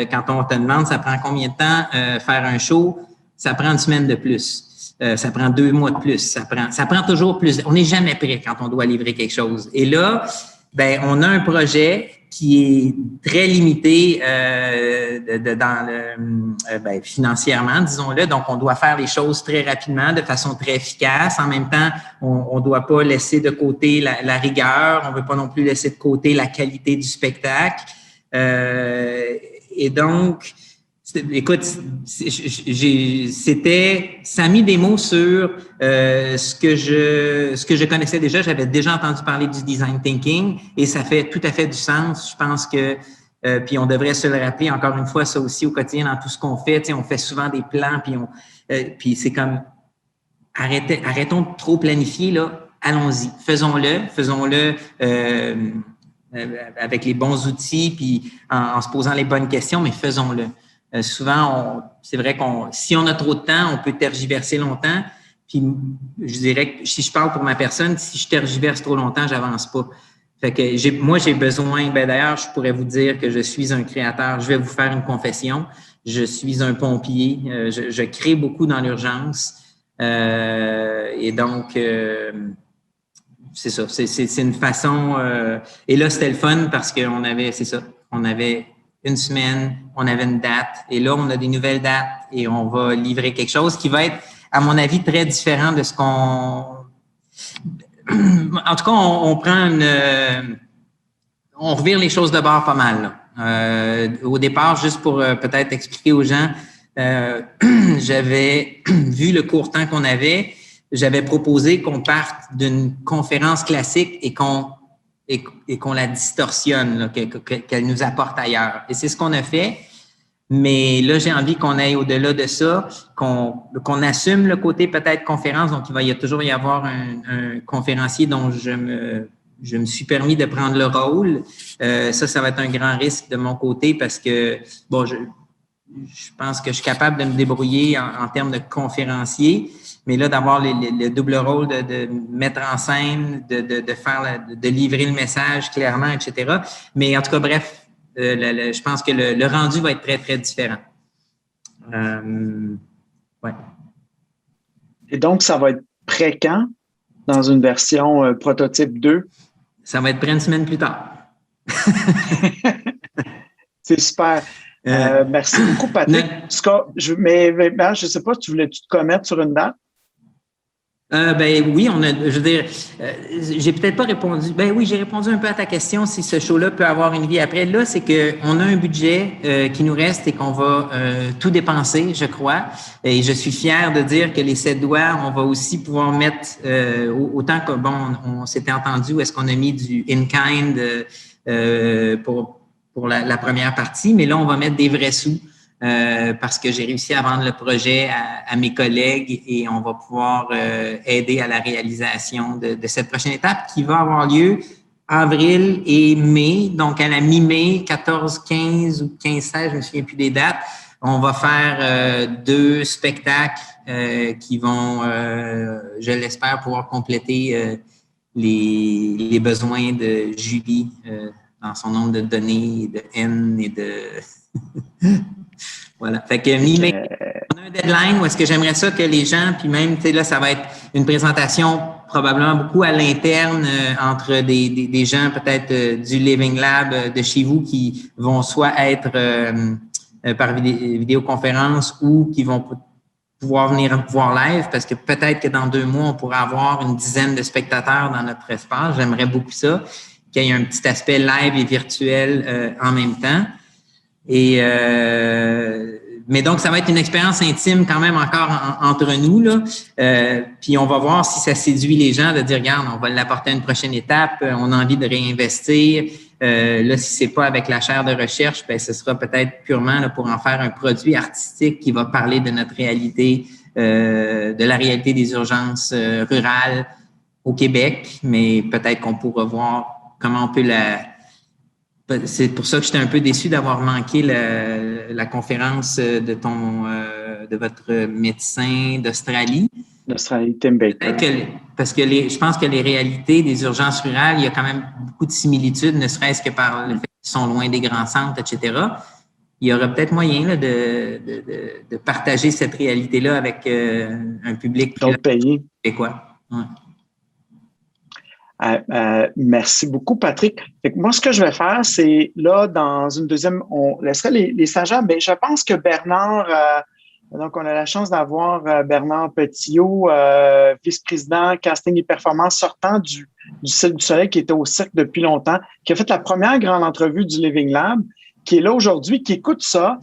quand on te demande ça prend combien de temps faire un show, ça prend une semaine de plus. Ça prend 2 mois de plus. Ça prend toujours plus. On n'est jamais prêt quand on doit livrer quelque chose. Et là, on a un projet qui est très limité financièrement, disons-le. Donc, on doit faire les choses très rapidement, de façon très efficace. En même temps, on doit pas laisser de côté la rigueur. On veut pas non plus laisser de côté la qualité du spectacle. Et donc, écoute, ça a mis des mots sur ce que je connaissais déjà. J'avais déjà entendu parler du design thinking et ça fait tout à fait du sens. Je pense que puis on devrait se le rappeler encore une fois, ça aussi au quotidien dans tout ce qu'on fait. Tu sais, on fait souvent des plans puis c'est comme arrêtons de trop planifier là. Allons-y, faisons-le. Avec les bons outils puis en se posant les bonnes questions, mais faisons-le. Souvent, c'est vrai si on a trop de temps, on peut tergiverser longtemps. Puis, je dirais que si je parle pour ma personne, si je tergiverse trop longtemps, j'avance pas. Fait que j'ai besoin. D'ailleurs, je pourrais vous dire que je suis un créateur. Je vais vous faire une confession. Je suis un pompier. Je crée beaucoup dans l'urgence. Et donc, c'est ça. C'est une façon. Et là, c'était le fun parce qu'on avait, c'est ça. On avait une semaine, on avait une date, et là, on a des nouvelles dates et on va livrer quelque chose qui va être, à mon avis, très différent de ce qu'on... En tout cas, on prend on revire les choses de bord pas mal. Au départ, juste pour peut-être expliquer aux gens, j'avais vu le court temps qu'on avait, j'avais proposé qu'on parte d'une conférence classique et qu'on la distorsionne, là, qu'elle nous apporte ailleurs. Et c'est ce qu'on a fait. Mais là, j'ai envie qu'on aille au-delà de ça, qu'on assume le côté peut-être conférence. Donc, il va toujours y avoir un conférencier dont je me suis permis de prendre le rôle. Ça va être un grand risque de mon côté parce que, je pense que je suis capable de me débrouiller en termes de conférencier. Mais là, d'avoir le double rôle de mettre en scène, de livrer le message clairement, etc. Mais en tout cas, bref, je pense que le rendu va être très, très différent. Ouais. Et donc, ça va être prêt quand dans une version prototype 2? Ça va être prêt une semaine plus tard. C'est super. Merci beaucoup, Patrick. Mais je ne sais pas, tu voulais-tu te commettre sur une date? Oui, je veux dire, j'ai peut-être pas répondu. Oui, j'ai répondu un peu à ta question si ce show-là peut avoir une vie après. Là, c'est que on a un budget qui nous reste et qu'on va tout dépenser, je crois. Et je suis fier de dire que les 7 doigts, on va aussi pouvoir mettre autant que on s'était entendu où est-ce qu'on a mis du in-kind pour la première partie, mais là, on va mettre des vrais sous. Parce que j'ai réussi à vendre le projet à mes collègues et on va pouvoir aider à la réalisation de cette prochaine étape qui va avoir lieu avril et mai. Donc, à la mi-mai, 14, 15 ou 15, 16, je me souviens plus des dates, on va faire 2 spectacles qui vont, je l'espère, pouvoir compléter les besoins de Julie dans son nombre de données, de N et de... Voilà. Fait que mi-mai, on a un deadline où est-ce que j'aimerais ça que les gens, puis même, tu sais, là, ça va être une présentation probablement beaucoup à l'interne entre des gens peut-être du Living Lab de chez vous qui vont soit être par vidéoconférence ou qui vont pouvoir venir voir live parce que peut-être que dans 2 mois, on pourra avoir une dizaine de spectateurs dans notre espace. J'aimerais beaucoup ça, qu'il y ait un petit aspect live et virtuel en même temps. Mais donc, ça va être une expérience intime quand même encore entre nous, là. Puis on va voir si ça séduit les gens de dire, regarde, on va l'apporter à une prochaine étape, on a envie de réinvestir. Là, si c'est pas avec la chaire de recherche, ben ce sera peut-être purement là, pour en faire un produit artistique qui va parler de notre réalité, de la réalité des urgences rurales au Québec, mais peut-être qu'on pourra voir comment on peut C'est pour ça que j'étais un peu déçu d'avoir manqué la conférence de votre médecin d'Australie. D'Australie, Tim Baker. Parce que je pense que les réalités des urgences rurales, il y a quand même beaucoup de similitudes, ne serait-ce que par le fait qu'ils sont loin des grands centres, etc. Il y aurait peut-être moyen là, de partager cette réalité-là avec un public d'autres pays québécois. Ouais. Merci beaucoup, Patrick. Fait que moi, ce que je vais faire, c'est là, dans une deuxième, on laisserait les stagiaires. Ben, je pense que Bernard, donc on a la chance d'avoir Bernard Petillot, vice-président casting et performance sortant du Cirque du Soleil, qui était au Cirque depuis longtemps, qui a fait la première grande entrevue du Living Lab, qui est là aujourd'hui, qui écoute ça.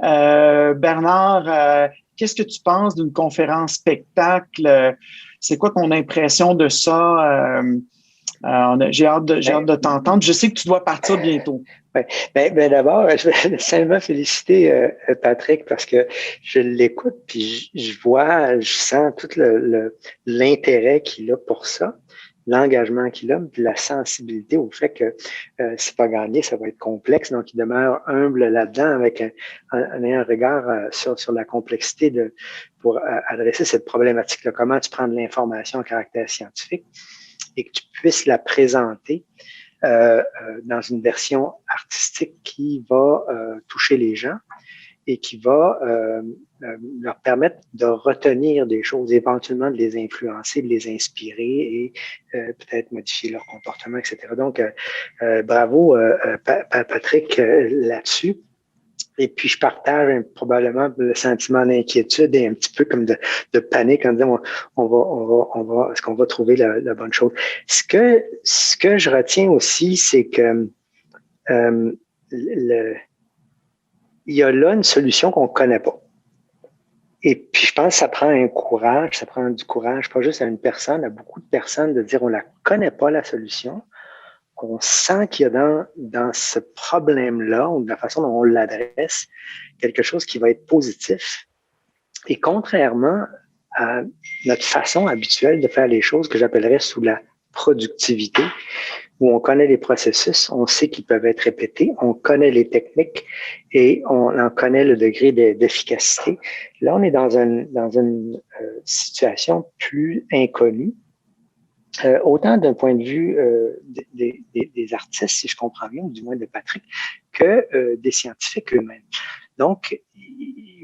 Bernard, qu'est-ce que tu penses d'une conférence spectacle? C'est quoi ton impression de ça? J'ai hâte de t'entendre. Je sais que tu dois partir bientôt. Ben d'abord, je vais seulement féliciter Patrick parce que je l'écoute puis je sens tout l'intérêt qu'il a pour ça, l'engagement qu'il a, puis la sensibilité au fait que c'est pas gagné, ça va être complexe. Donc, il demeure humble là-dedans avec un regard sur la complexité pour adresser cette problématique-là. Comment tu prends de l'information à caractère scientifique et que tu puisses la présenter dans une version artistique qui va toucher les gens et qui va leur permettre de retenir des choses, éventuellement de les influencer, de les inspirer et peut-être modifier leur comportement, etc. Donc, bravo Patrick là-dessus. Et puis, je partage probablement le sentiment d'inquiétude et un petit peu comme de panique en disant est-ce qu'on va trouver la bonne chose? Ce que je retiens aussi, c'est que il y a là une solution qu'on ne connaît pas. Et puis, je pense que ça prend du courage, pas juste à une personne, à beaucoup de personnes, de dire on ne la connaît pas, la solution. On sent qu'il y a dans ce problème-là, ou de la façon dont on l'adresse, quelque chose qui va être positif. Et contrairement à notre façon habituelle de faire les choses, que j'appellerais sous la productivité, où on connaît les processus, on sait qu'ils peuvent être répétés, on connaît les techniques et on en connaît le degré d'efficacité. Là, on est dans une situation plus inconnue. Autant d'un point de vue des artistes, si je comprends bien, ou du moins de Patrick, que des scientifiques eux-mêmes. Donc,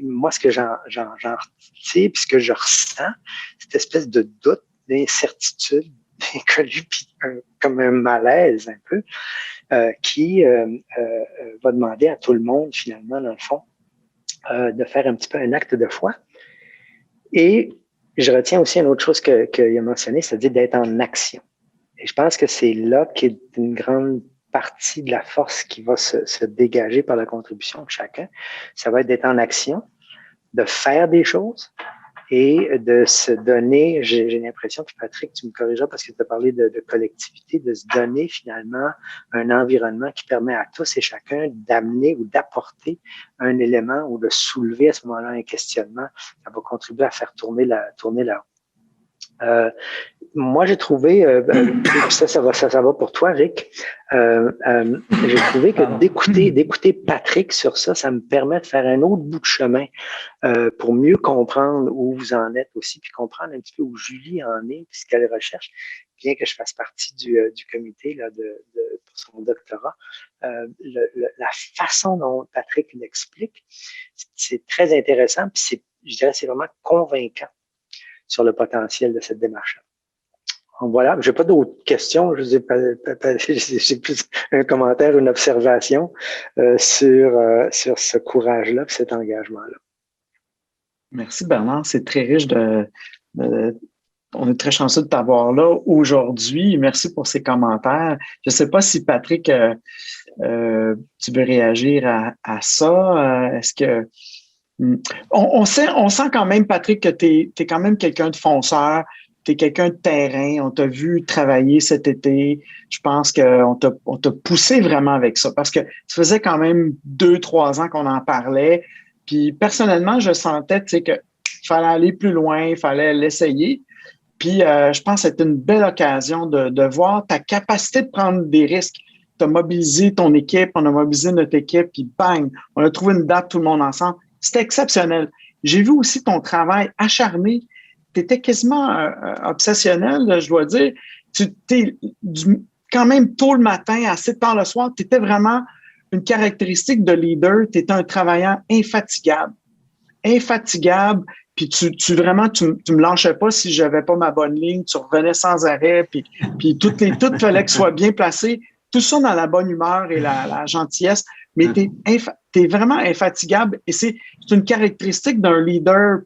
moi, ce que j'en retire, puis ce que je ressens, cette espèce de doute, d'incertitude, d'inconnu, puis comme un malaise un peu, qui va demander à tout le monde, finalement, dans le fond, de faire un petit peu un acte de foi. Et je retiens aussi une autre chose qu'il a mentionné, c'est-à-dire d'être en action. Et je pense que c'est là qu'est une grande partie de la force qui va se dégager par la contribution de chacun. Ça va être d'être en action, de faire des choses et de se donner, j'ai l'impression que Patrick, tu me corrigeras parce que tu as parlé de collectivité, de se donner finalement un environnement qui permet à tous et chacun d'amener ou d'apporter un élément ou de soulever à ce moment-là un questionnement. Ça va contribuer à faire tourner la roue. Moi, j'ai trouvé, ça va pour toi, Rick. J'ai trouvé que d'écouter Patrick sur ça me permet de faire un autre bout de chemin pour mieux comprendre où vous en êtes aussi, puis comprendre un petit peu où Julie en est, puis ce qu'elle recherche, bien que je fasse partie du comité là, pour son doctorat. La façon dont Patrick l'explique, c'est très intéressant, puis je dirais c'est vraiment convaincant sur le potentiel de cette démarche-là. Donc voilà, je n'ai pas d'autres questions, j'ai plus un commentaire, une observation sur ce courage-là, cet engagement-là. Merci Bernard, c'est très riche on est très chanceux de t'avoir là aujourd'hui. Merci pour ces commentaires. Je ne sais pas si Patrick, tu veux réagir à ça. Est-ce que on sent quand même, Patrick, que tu es quand même quelqu'un de fonceur, es quelqu'un de terrain. On t'a vu travailler cet été. Je pense qu'on t'a poussé vraiment avec ça parce que ça faisait quand même 2-3 ans qu'on en parlait. Puis personnellement, je sentais, tu sais, que il fallait aller plus loin, il fallait l'essayer. Puis je pense que c'était une belle occasion de voir ta capacité de prendre des risques. Tu as mobilisé ton équipe, on a mobilisé notre équipe, puis bang, on a trouvé une date tout le monde ensemble. C'était exceptionnel. J'ai vu aussi ton travail acharné. Tu étais quasiment obsessionnel, je dois dire. Tu t'es quand même tôt le matin, assez tard le soir, tu étais vraiment une caractéristique de leader. Tu étais un travaillant infatigable. Infatigable. Puis tu me lâchais pas si j'avais pas ma bonne ligne. Tu revenais sans arrêt. Puis tout fallait que soit bien placé. Tout ça dans la bonne humeur et la gentillesse. Mais t'es vraiment infatigable. Et c'est une caractéristique d'un leader.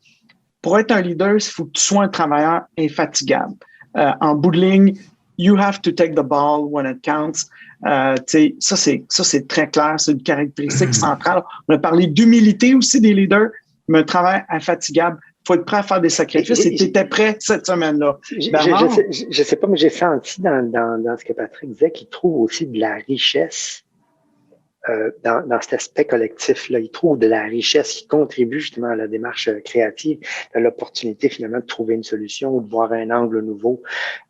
Pour être un leader, il faut que tu sois un travailleur infatigable. En bout de ligne, you have to take the ball when it counts. Ça, c'est très clair. C'est une caractéristique centrale. On a parlé d'humilité aussi des leaders, mais un travail infatigable. Il faut être prêt à faire des sacrifices et tu étais prêt cette semaine-là. Je sais pas, mais j'ai senti dans ce que Patrick disait qu'il trouve aussi de la richesse dans cet aspect collectif-là. Il trouve de la richesse qui contribue justement à la démarche créative, à l'opportunité finalement de trouver une solution ou de voir un angle nouveau.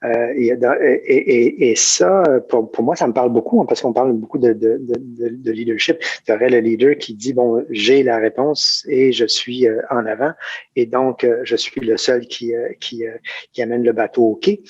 Et ça, pour moi, ça me parle beaucoup parce qu'on parle beaucoup de leadership. Tu aurais le leader qui dit, bon, j'ai la réponse et je suis en avant et donc je suis le seul qui amène le bateau au quai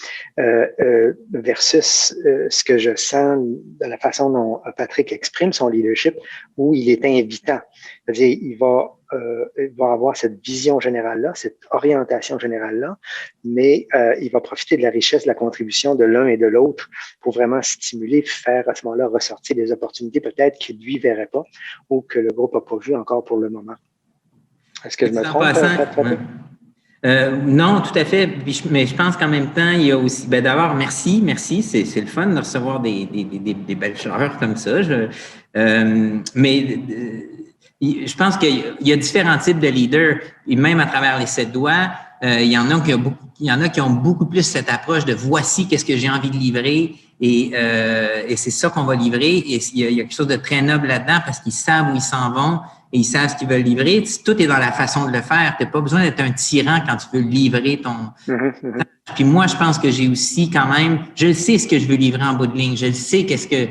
versus ce que je sens de la façon dont Patrick exprime son leadership où il est invitant. C'est-à-dire, il va avoir cette vision générale-là, cette orientation générale-là, mais il va profiter de la richesse, de la contribution de l'un et de l'autre pour vraiment stimuler, faire à ce moment-là ressortir des opportunités peut-être qu'il lui verrait pas ou que le groupe n'a pas vu encore pour le moment. Est-ce que je me trompe, Patrick? Non, tout à fait. Mais je pense qu'en même temps, il y a aussi. D'abord, merci. C'est le fun de recevoir des belles fleurs comme ça. Mais je pense qu'il y a différents types de leaders. Et même à travers les 7 doigts, il y en a qui ont beaucoup plus cette approche de voici qu'est-ce que j'ai envie de livrer et c'est ça qu'on va livrer. Et il y a quelque chose de très noble là-dedans parce qu'ils savent où ils s'en vont. Et ils savent ce qu'ils veulent livrer. Tout est dans la façon de le faire. Tu n'as pas besoin d'être un tyran quand tu veux livrer ton... Puis moi, je pense que j'ai aussi quand même... Je sais ce que je veux livrer en bout de ligne. Je sais qu'est-ce que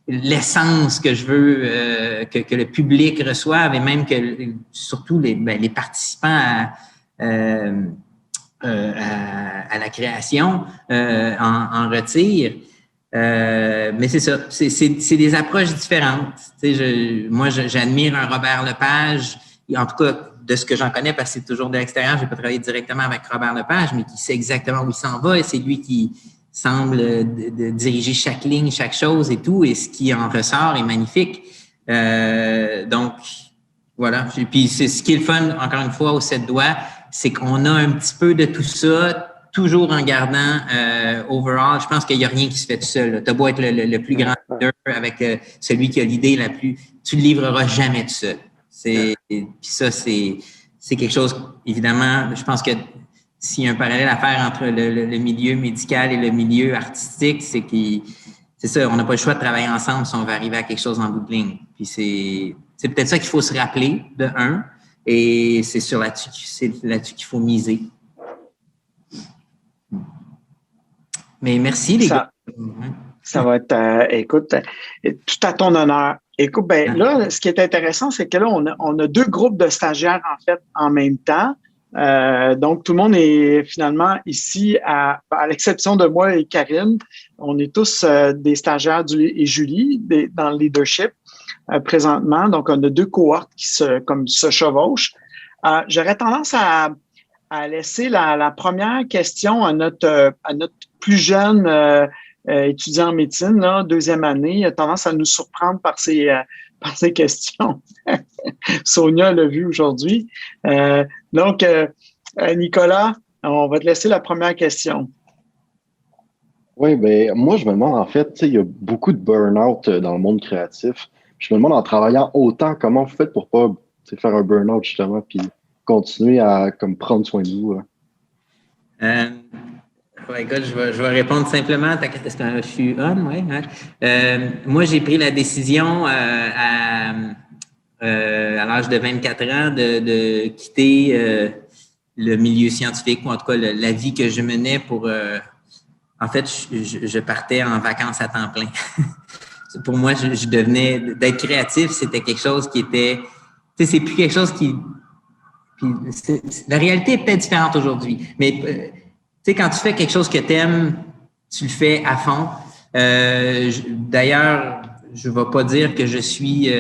l'essence que je veux que le public reçoive et même que surtout les participants à la création en retirent. Mais c'est ça, c'est des approches différentes. Moi, j'admire un Robert Lepage, en tout cas de ce que j'en connais, parce que c'est toujours de l'extérieur, je n'ai pas travaillé directement avec Robert Lepage, mais qui sait exactement où il s'en va et c'est lui qui semble de diriger chaque ligne, chaque chose et tout, et ce qui en ressort est magnifique. Donc, voilà. Puis c'est ce qui est le fun, encore une fois, aux 7 doigts, c'est qu'on a un petit peu de tout ça, toujours en gardant overall, je pense qu'il n'y a rien qui se fait tout seul. Tu as beau être le plus grand leader avec celui qui a l'idée la plus... Tu ne le livreras jamais tout seul. Puis ça, c'est quelque chose, évidemment, je pense que s'il y a un parallèle à faire entre le milieu médical et le milieu artistique, c'est ça, on n'a pas le choix de travailler ensemble si on veut arriver à quelque chose en bout de ligne. Puis c'est peut-être ça qu'il faut se rappeler, de un, et c'est là-dessus qu'il faut miser. Mais merci, les gars. Ça va être, écoute, tout à ton honneur. Écoute, là, ce qui est intéressant, c'est que là, on a 2 groupes de stagiaires, en fait, en même temps. Donc, tout le monde est finalement ici, à l'exception de moi et Karine. On est tous des stagiaires et Julie dans le leadership présentement. Donc, on a 2 cohortes qui se chevauchent. J'aurais tendance à laisser la première question à notre plus jeune étudiant en médecine, là, 2e année. Il a tendance à nous surprendre par ses questions. Sonia l'a vu aujourd'hui. Donc, Nicolas, on va te laisser la première question. Oui, moi, je me demande, en fait, il y a beaucoup de burn-out dans le monde créatif. Je me demande, en travaillant autant, comment vous faites pour pas faire un burn-out, justement, puis continuer à prendre soin de vous? Ouais, écoute, je vais répondre simplement à ta question. Est-ce que je suis on? Oui. Hein? Moi, j'ai pris la décision à l'âge de 24 ans de quitter le milieu scientifique, ou en tout cas la vie que je menais pour... en fait, je partais en vacances à temps plein. Pour moi, je devenais... D'être créatif, c'était quelque chose qui était... Tu sais, c'est plus quelque chose qui... Puis la réalité est peut-être différente aujourd'hui, mais tu sais, quand tu fais quelque chose que tu aimes, tu le fais à fond. D'ailleurs, je ne vais pas dire que je suis...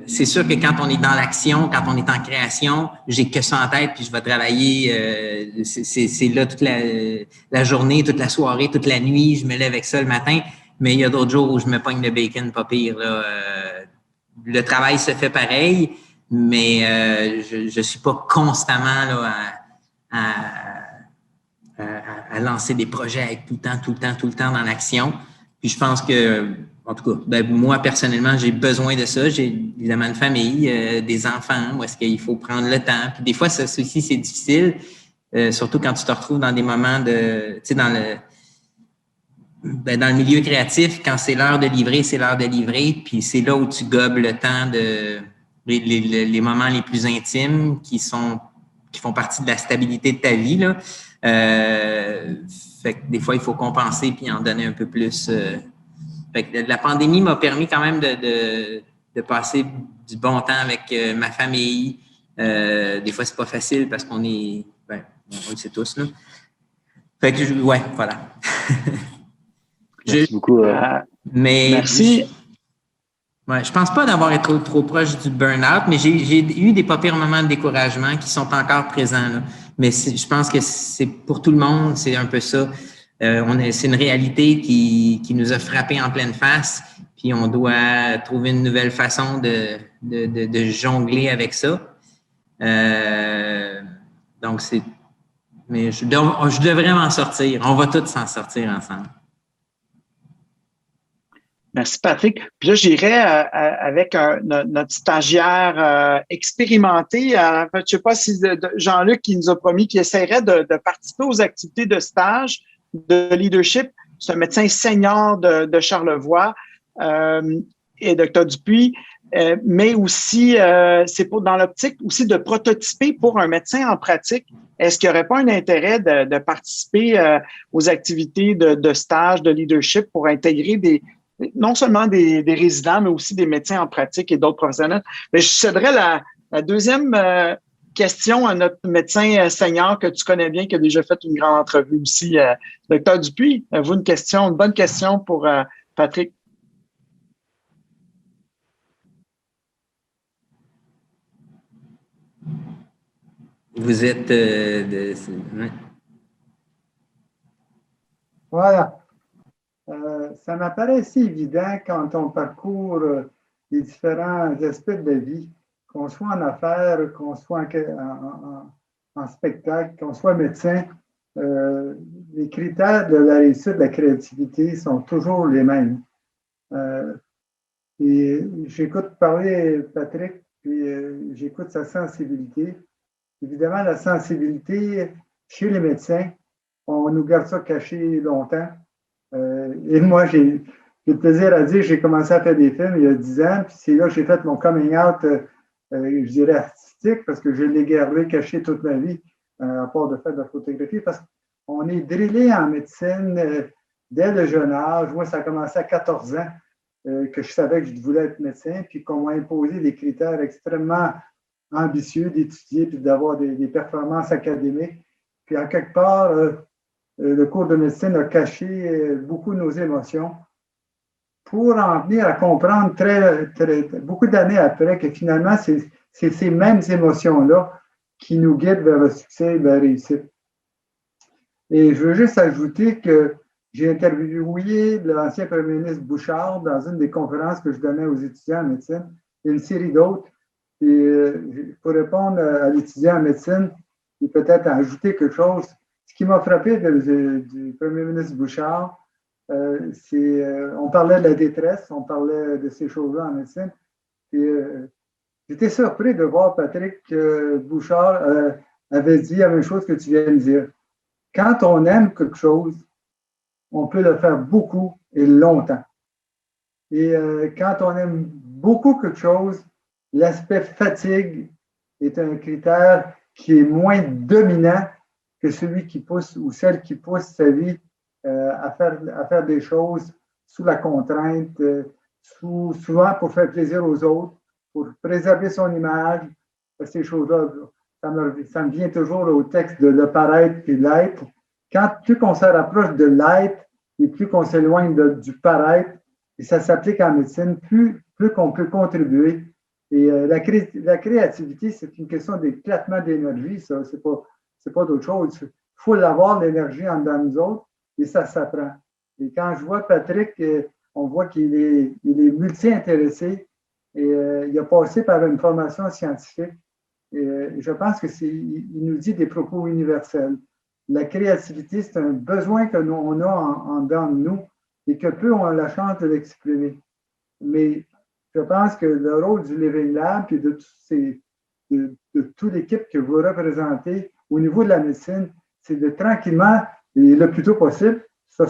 c'est sûr que quand on est dans l'action, quand on est en création, j'ai que ça en tête, puis je vais travailler. C'est là toute la journée, toute la soirée, toute la nuit. Je me lève avec ça le matin. Mais il y a d'autres jours où je me pogne le bacon, pas pire. Là, le travail se fait pareil, mais je ne suis pas constamment là, à lancer des projets avec tout le temps dans l'action. Puis je pense que, en tout cas, ben, moi, personnellement, j'ai besoin de ça. J'ai évidemment une famille, des enfants, où est-ce qu'il faut prendre le temps. Puis des fois, ça aussi, c'est difficile, surtout quand tu te retrouves dans des moments de, tu sais, dans le milieu créatif, quand c'est l'heure de livrer, c'est l'heure de livrer. Puis c'est là où tu gobes le temps de les moments les plus intimes qui font partie de la stabilité de ta vie, là. Fait que des fois, il faut compenser puis en donner un peu plus. Fait que la pandémie m'a permis quand même de passer du bon temps avec ma famille. Des fois, c'est pas facile parce qu'on est... on le sait tous, là. Fait que, ouais, voilà. Merci beaucoup. Merci. Ouais, je pense pas d'avoir été trop proche du burn-out, mais j'ai eu des pas pires moments de découragement qui sont encore présents, là. Mais je pense que c'est pour tout le monde, c'est un peu ça. C'est une réalité qui nous a frappé en pleine face, puis on doit trouver une nouvelle façon de jongler avec ça. Donc mais je devrais m'en sortir. On va tous s'en sortir ensemble. Merci, Patrick. Puis là, j'irai avec notre stagiaire expérimenté. Je ne sais pas si Jean-Luc qui nous a promis qu'il essaierait de participer aux activités de stage de leadership. C'est un médecin senior de Charlevoix et Dr Dupuis. Mais aussi, c'est dans l'optique aussi de prototyper pour un médecin en pratique. Est-ce qu'il n'y aurait pas un intérêt de participer aux activités de stage de leadership pour intégrer non seulement des résidents, mais aussi des médecins en pratique et d'autres professionnels? Mais je céderais la deuxième question à notre médecin senior que tu connais bien, qui a déjà fait une grande entrevue aussi. Docteur Dupuis, vous une bonne question pour Patrick. Vous êtes Voilà. Ça m'apparaît assez évident quand on parcourt les différents aspects de la vie, qu'on soit en affaires, qu'on soit en spectacle, qu'on soit médecin. Les critères de la réussite de la créativité sont toujours les mêmes. Et j'écoute parler Patrick, puis j'écoute sa sensibilité. Évidemment, la sensibilité, chez les médecins, on nous garde ça caché longtemps. Et moi, j'ai le plaisir à dire que j'ai commencé à faire des films il y a 10 ans, puis c'est là que j'ai fait mon coming out, je dirais artistique, parce que je l'ai gardé caché toute ma vie, à part de faire de la photographie, parce qu'on est drillé en médecine dès le jeune âge. Moi, ça a commencé à 14 ans que je savais que je voulais être médecin, puis qu'on m'a imposé des critères extrêmement ambitieux d'étudier puis d'avoir des performances académiques. Puis, en quelque part, le cours de médecine a caché beaucoup de nos émotions pour en venir à comprendre beaucoup d'années après que finalement, c'est ces mêmes émotions-là qui nous guident vers le succès et la réussite. Et je veux juste ajouter que j'ai interviewé l'ancien premier ministre Bouchard dans une des conférences que je donnais aux étudiants en médecine, et une série d'autres. Et pour répondre à l'étudiant en médecine, et peut-être ajouter quelque chose, ce qui m'a frappé du premier ministre Bouchard, on parlait de la détresse, on parlait de ces choses-là en médecine. Et j'étais surpris de voir Patrick Bouchard avait dit la même chose que tu viens de dire. quand on aime quelque chose, on peut le faire beaucoup et longtemps. Et quand on aime beaucoup quelque chose, l'aspect fatigue est un critère qui est moins dominant que celui qui pousse ou celle qui pousse sa vie à faire des choses sous la contrainte, souvent pour faire plaisir aux autres, pour préserver son image. Ces choses-là, ça me vient toujours au texte de le paraître et l'être. Plus qu'on se rapproche de l'être et plus qu'on s'éloigne du paraître, et ça s'applique en médecine, plus qu'on peut contribuer. Et la créativité, c'est une question d'éclatement d'énergie, ça, c'est pas d'autre chose. Il faut l'avoir, l'énergie en dedans de nous autres, et ça s'apprend. Et quand je vois Patrick, on voit qu'il est multi-intéressé, et il a passé par une formation scientifique. Et je pense il nous dit des propos universels. La créativité, c'est un besoin que on a en dedans de nous et que peu ont la chance de l'exprimer. Mais je pense que le rôle du Living Lab et de toute l'équipe que vous représentez au niveau de la médecine, c'est de tranquillement, et le plus tôt possible, ça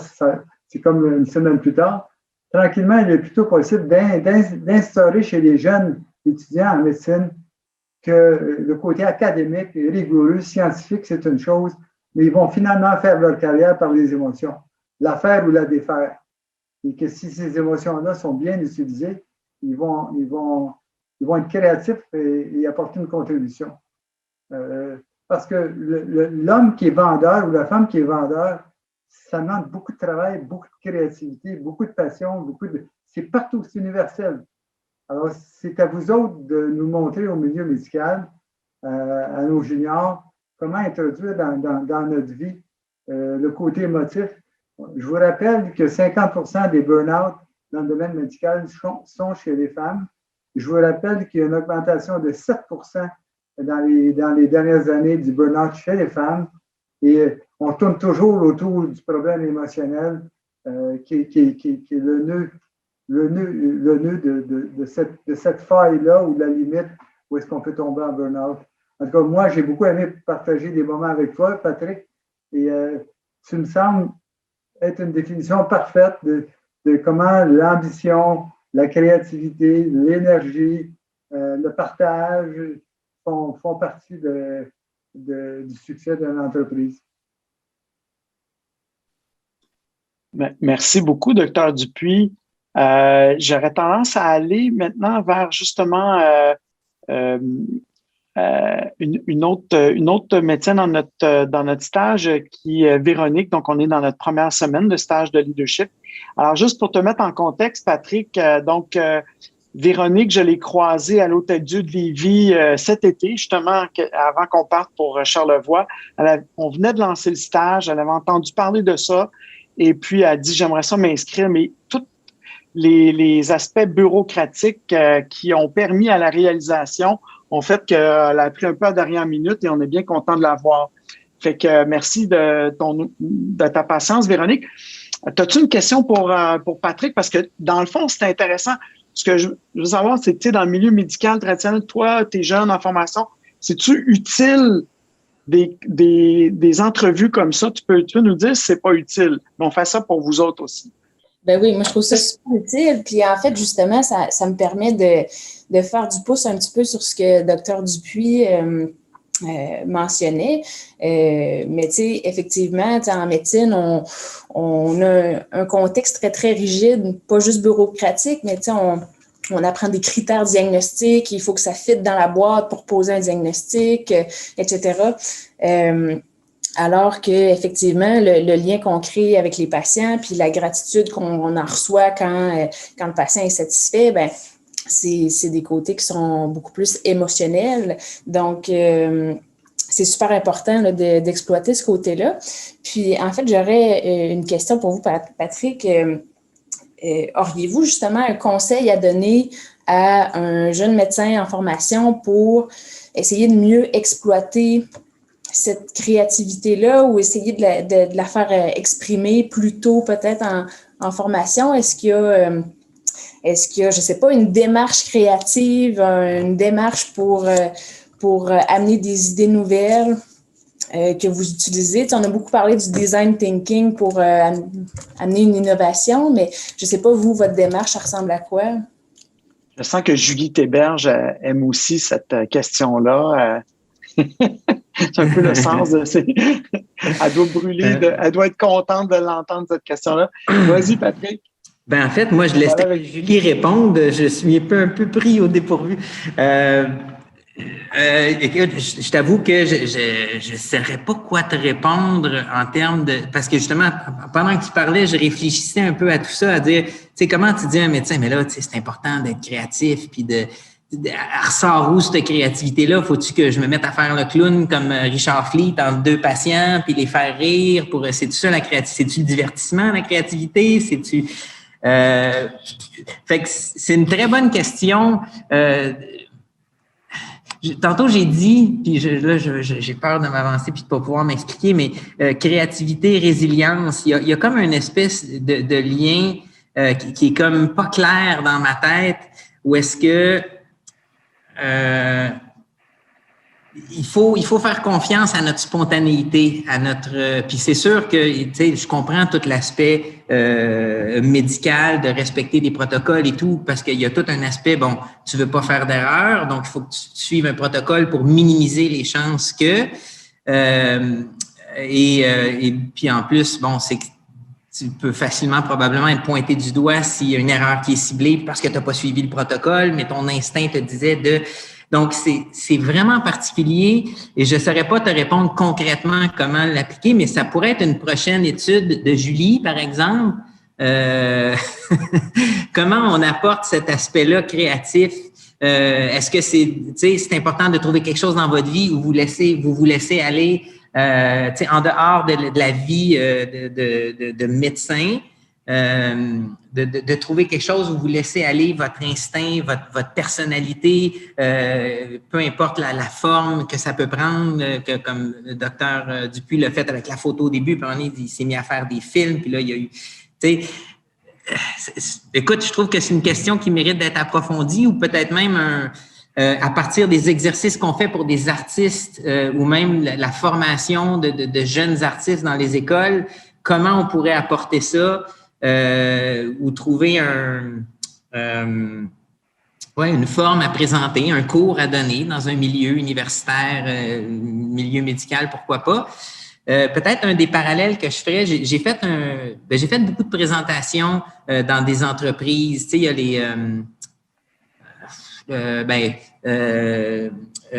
c'est comme une semaine plus tard, tranquillement, il est plutôt possible d'instaurer chez les jeunes étudiants en médecine que le côté académique, rigoureux, scientifique, c'est une chose, mais ils vont finalement faire leur carrière par les émotions, la faire ou la défaire. Et que si ces émotions-là sont bien utilisées, ils vont être créatifs et apporter une contribution. Parce que l'homme qui est vendeur ou la femme qui est vendeur, ça demande beaucoup de travail, beaucoup de créativité, beaucoup de passion, c'est partout, c'est universel. Alors, c'est à vous autres de nous montrer au milieu médical, à nos juniors, comment introduire dans notre vie le côté émotif. Je vous rappelle que 50% des burn-out dans le domaine médical sont chez les femmes. Je vous rappelle qu'il y a une augmentation de 7% dans les dernières années du burn-out chez les femmes. Et on tourne toujours autour du problème émotionnel qui est le nœud de cette faille-là ou de la limite où est-ce qu'on peut tomber en burn-out. En tout cas, moi, j'ai beaucoup aimé partager des moments avec toi, Patrick, et tu me sembles être une définition parfaite de comment l'ambition, la créativité, l'énergie, le partage font partie du succès d'une entreprise. Merci beaucoup, Dr. Dupuis. J'aurais tendance à aller maintenant vers justement une autre médecin dans notre stage qui est Véronique. Donc, on est dans notre première semaine de stage de leadership. Alors, juste pour te mettre en contexte, Patrick, Véronique, je l'ai croisée à l'Hôtel-Dieu de Lévis cet été, justement, avant qu'on parte pour Charlevoix. On venait de lancer le stage, elle avait entendu parler de ça, et puis elle a dit, j'aimerais ça m'inscrire, mais tous les aspects bureaucratiques qui ont permis à la réalisation ont fait qu'elle a pris un peu à dernière minute et on est bien content de la voir. Fait que merci de ta patience, Véronique. As-tu une question pour Patrick? Parce que dans le fond, c'est intéressant. Ce que je veux savoir, c'est que dans le milieu médical traditionnel, toi, tu es jeune en formation, c'est-tu utile des entrevues comme ça? Tu peux nous dire si c'est pas utile. Mais on fait ça pour vous autres aussi. Ben oui, moi je trouve ça super utile. Puis en fait, justement, ça me permet de faire du pouce un petit peu sur ce que Dr. Dupuis mentionnait. Mais tu sais, effectivement, en médecine, on a un contexte très, très rigide, pas juste bureaucratique, mais tu sais, on apprend des critères diagnostiques, il faut que ça fitte dans la boîte pour poser un diagnostic, etc. Alors que effectivement, le lien qu'on crée avec les patients, puis la gratitude qu'on en reçoit quand le patient est satisfait, ben c'est des côtés qui sont beaucoup plus émotionnels. Donc, c'est super important là, d'exploiter ce côté-là. Puis, en fait, j'aurais une question pour vous, Patrick. Auriez-vous justement un conseil à donner à un jeune médecin en formation pour essayer de mieux exploiter cette créativité-là ou essayer de la faire exprimer plus tôt peut-être en formation? Est-ce qu'il y a, je ne sais pas, une démarche créative, une démarche pour amener des idées nouvelles? que vous utilisez. On a beaucoup parlé du design thinking pour amener une innovation, mais je ne sais pas, vous, votre démarche, ça ressemble à quoi? Je sens que Julie Théberge aime aussi cette question-là. C'est un peu le sens de elle doit brûler, elle doit être contente de l'entendre, cette question-là. Vas-y, Patrick. En fait, moi, je laisse Julie répondre. Je suis un peu pris au dépourvu. Écoute, je t'avoue que je ne saurais pas quoi te répondre en termes de... Parce que justement, pendant que tu parlais, je réfléchissais un peu à tout ça, à dire, tu sais, comment tu dis à un médecin, mais là, tu sais, c'est important d'être créatif, puis elle ressort où cette créativité-là? Faut-tu que je me mette à faire le clown comme Richard Fleet entre deux patients, puis les faire rire? C'est-tu ça la créativité? C'est-tu le divertissement, la créativité? C'est-tu... fait que c'est une très bonne question. Tantôt, j'ai dit, puis j'ai peur de m'avancer puis de pas pouvoir m'expliquer, mais créativité, résilience, il y a comme une espèce de lien qui est comme pas clair dans ma tête, où est-ce que il faut faire confiance à notre spontanéité, à notre. Puis c'est sûr que, tu sais, je comprends tout l'aspect médical de respecter des protocoles et tout, parce qu'il y a tout un aspect. Bon, tu veux pas faire d'erreur, donc il faut que tu suives un protocole pour minimiser les chances que. Et puis en plus, bon, c'est que tu peux facilement probablement être pointé du doigt s'il y a une erreur qui est ciblée parce que tu n'as pas suivi le protocole, mais ton instinct te disait de. Donc, c'est vraiment particulier et je ne saurais pas te répondre concrètement comment l'appliquer, mais ça pourrait être une prochaine étude de Julie, par exemple. Comment on apporte cet aspect-là créatif? Est-ce que c'est important de trouver quelque chose dans votre vie où vous vous laissez aller en dehors de la vie de médecin? De trouver quelque chose où vous laissez aller votre instinct, votre personnalité, peu importe la forme que ça peut prendre, que comme le docteur Dupuis l'a fait avec la photo au début, puis il s'est mis à faire des films, puis là, il y a eu... écoute, je trouve que c'est une question qui mérite d'être approfondie ou peut-être même à partir des exercices qu'on fait pour des artistes ou même la formation de jeunes artistes dans les écoles, comment on pourrait apporter ça ou trouver une forme à présenter, un cours à donner dans un milieu universitaire, milieu médical, pourquoi pas. Peut-être un des parallèles que je ferais, j'ai fait beaucoup de présentations dans des entreprises. Tu sais, il y a les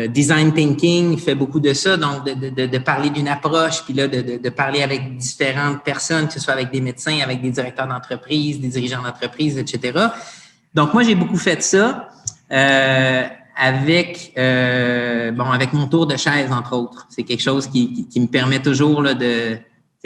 design thinking fait beaucoup de ça, donc de parler d'une approche, puis là de parler avec différentes personnes, que ce soit avec des médecins, avec des directeurs d'entreprise, des dirigeants d'entreprise, etc. Donc moi j'ai beaucoup fait ça avec mon tour de chaise entre autres. C'est quelque chose qui me permet toujours là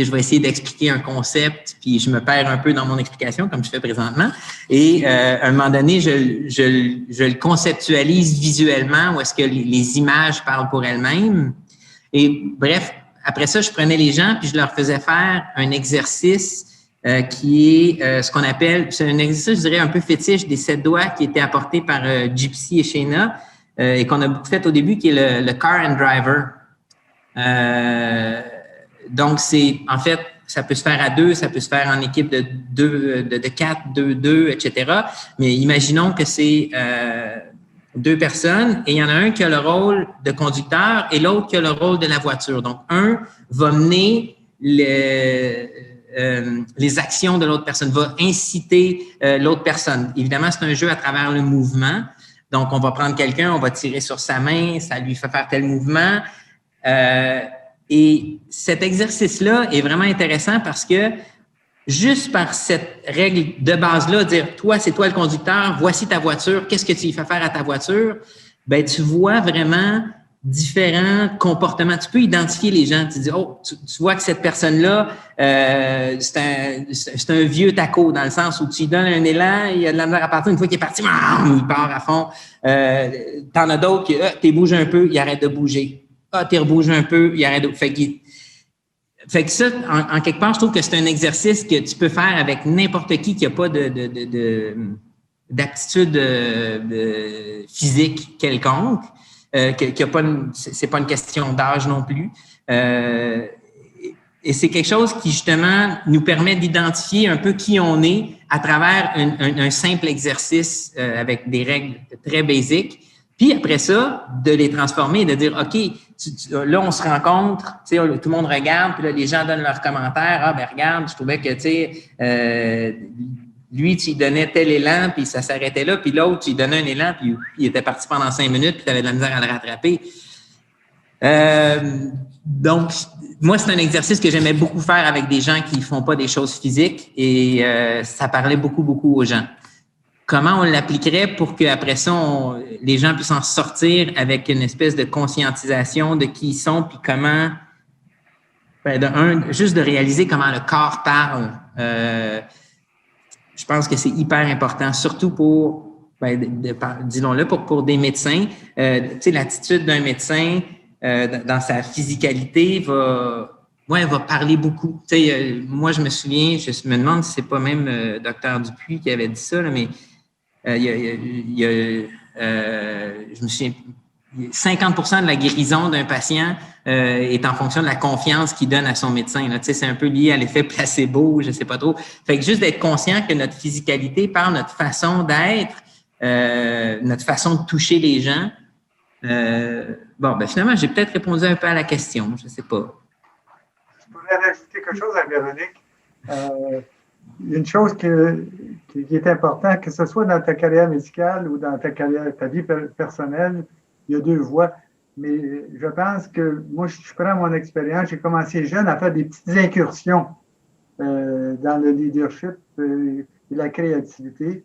je vais essayer d'expliquer un concept, puis je me perds un peu dans mon explication, comme je fais présentement. Et à un moment donné, je le conceptualise visuellement, où est-ce que les images parlent pour elles-mêmes. Et bref, après ça, je prenais les gens, puis je leur faisais faire un exercice qui est ce qu'on appelle, c'est un exercice, je dirais, un peu fétiche des 7 doigts qui était apporté par Gypsy et Shayna, et qu'on a beaucoup fait au début, qui est le Car and Driver. Donc, en fait, ça peut se faire à 2, ça peut se faire en équipe de 2, de 4, 2, etc. Mais imaginons que c'est 2 personnes et il y en a un qui a le rôle de conducteur et l'autre qui a le rôle de la voiture. Donc, un va mener les actions de l'autre personne, va inciter l'autre personne. Évidemment, c'est un jeu à travers le mouvement. Donc, on va prendre quelqu'un, on va tirer sur sa main, ça lui fait faire tel mouvement. Et cet exercice-là est vraiment intéressant parce que juste par cette règle de base-là, dire toi, c'est toi le conducteur, voici ta voiture, qu'est-ce que tu y fais faire à ta voiture? Ben, tu vois vraiment différents comportements. Tu peux identifier les gens. Tu dis, oh, tu vois que cette personne-là, c'est un vieux taco dans le sens où tu lui donnes un élan, il y a de la misère à partir. Une fois qu'il est parti, il part à fond. T'en as d'autres qui, t'es bougé un peu, il arrête de bouger. T'es rebouge un peu, il arrête de... Fait que ça, en quelque part, je trouve que c'est un exercice que tu peux faire avec n'importe qui n'a pas d'aptitude physique quelconque. C'est pas une question d'âge non plus. Et c'est quelque chose qui, justement, nous permet d'identifier un peu qui on est à travers un simple exercice avec des règles très basiques. Puis après ça, de les transformer et de dire, OK, là, on se rencontre, tu sais, tout le monde regarde, puis là, les gens donnent leurs commentaires. Ah, ben regarde, je trouvais que, tu sais, lui, tu lui donnais tel élan, puis ça s'arrêtait là, puis l'autre, tu lui donnais un élan, puis il était parti pendant 5 minutes, puis tu avais de la misère à le rattraper. Donc, moi, c'est un exercice que j'aimais beaucoup faire avec des gens qui font pas des choses physiques et ça parlait beaucoup aux gens. Comment on l'appliquerait pour qu'après ça, les gens puissent en sortir avec une espèce de conscientisation de qui ils sont, puis comment, juste de réaliser comment le corps parle. Je pense que c'est hyper important, surtout pour, disons-le, pour des médecins. Tu sais, l'attitude d'un médecin dans sa physicalité va parler beaucoup. Tu sais, moi, je me souviens, je me demande si c'est pas même Dr Dupuis qui avait dit ça, là, mais je me souviens, 50% de la guérison d'un patient est en fonction de la confiance qu'il donne à son médecin. Là. Tu sais, c'est un peu lié à l'effet placebo, je sais pas trop. Fait que juste d'être conscient que notre physicalité, par notre façon d'être, notre façon de toucher les gens, finalement, j'ai peut-être répondu un peu à la question, je sais pas. Je pourrais rajouter quelque chose à Véronique. Une chose qui est importante, que ce soit dans ta carrière médicale ou dans ta vie personnelle, il y a 2 voies. Mais je pense que moi, je prends mon expérience, j'ai commencé jeune à faire des petites incursions dans le leadership et la créativité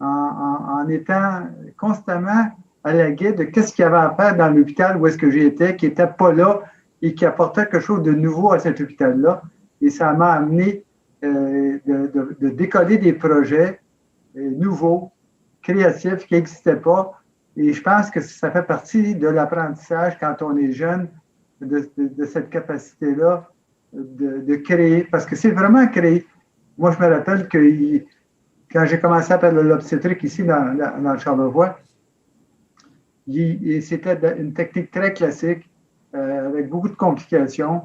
en étant constamment à la guide de qu'est-ce qu'il y avait à faire dans l'hôpital où est-ce que j'étais, qui n'était pas là et qui apportait quelque chose de nouveau à cet hôpital-là. Et ça m'a amené de décoller des projets nouveaux, créatifs, qui n'existaient pas. Et je pense que ça fait partie de l'apprentissage quand on est jeune, de cette capacité-là de créer. Parce que c'est vraiment créer. Moi, je me rappelle que quand j'ai commencé à faire l'obstétrique ici dans le Charlevoix, c'était une technique très classique, avec beaucoup de complications.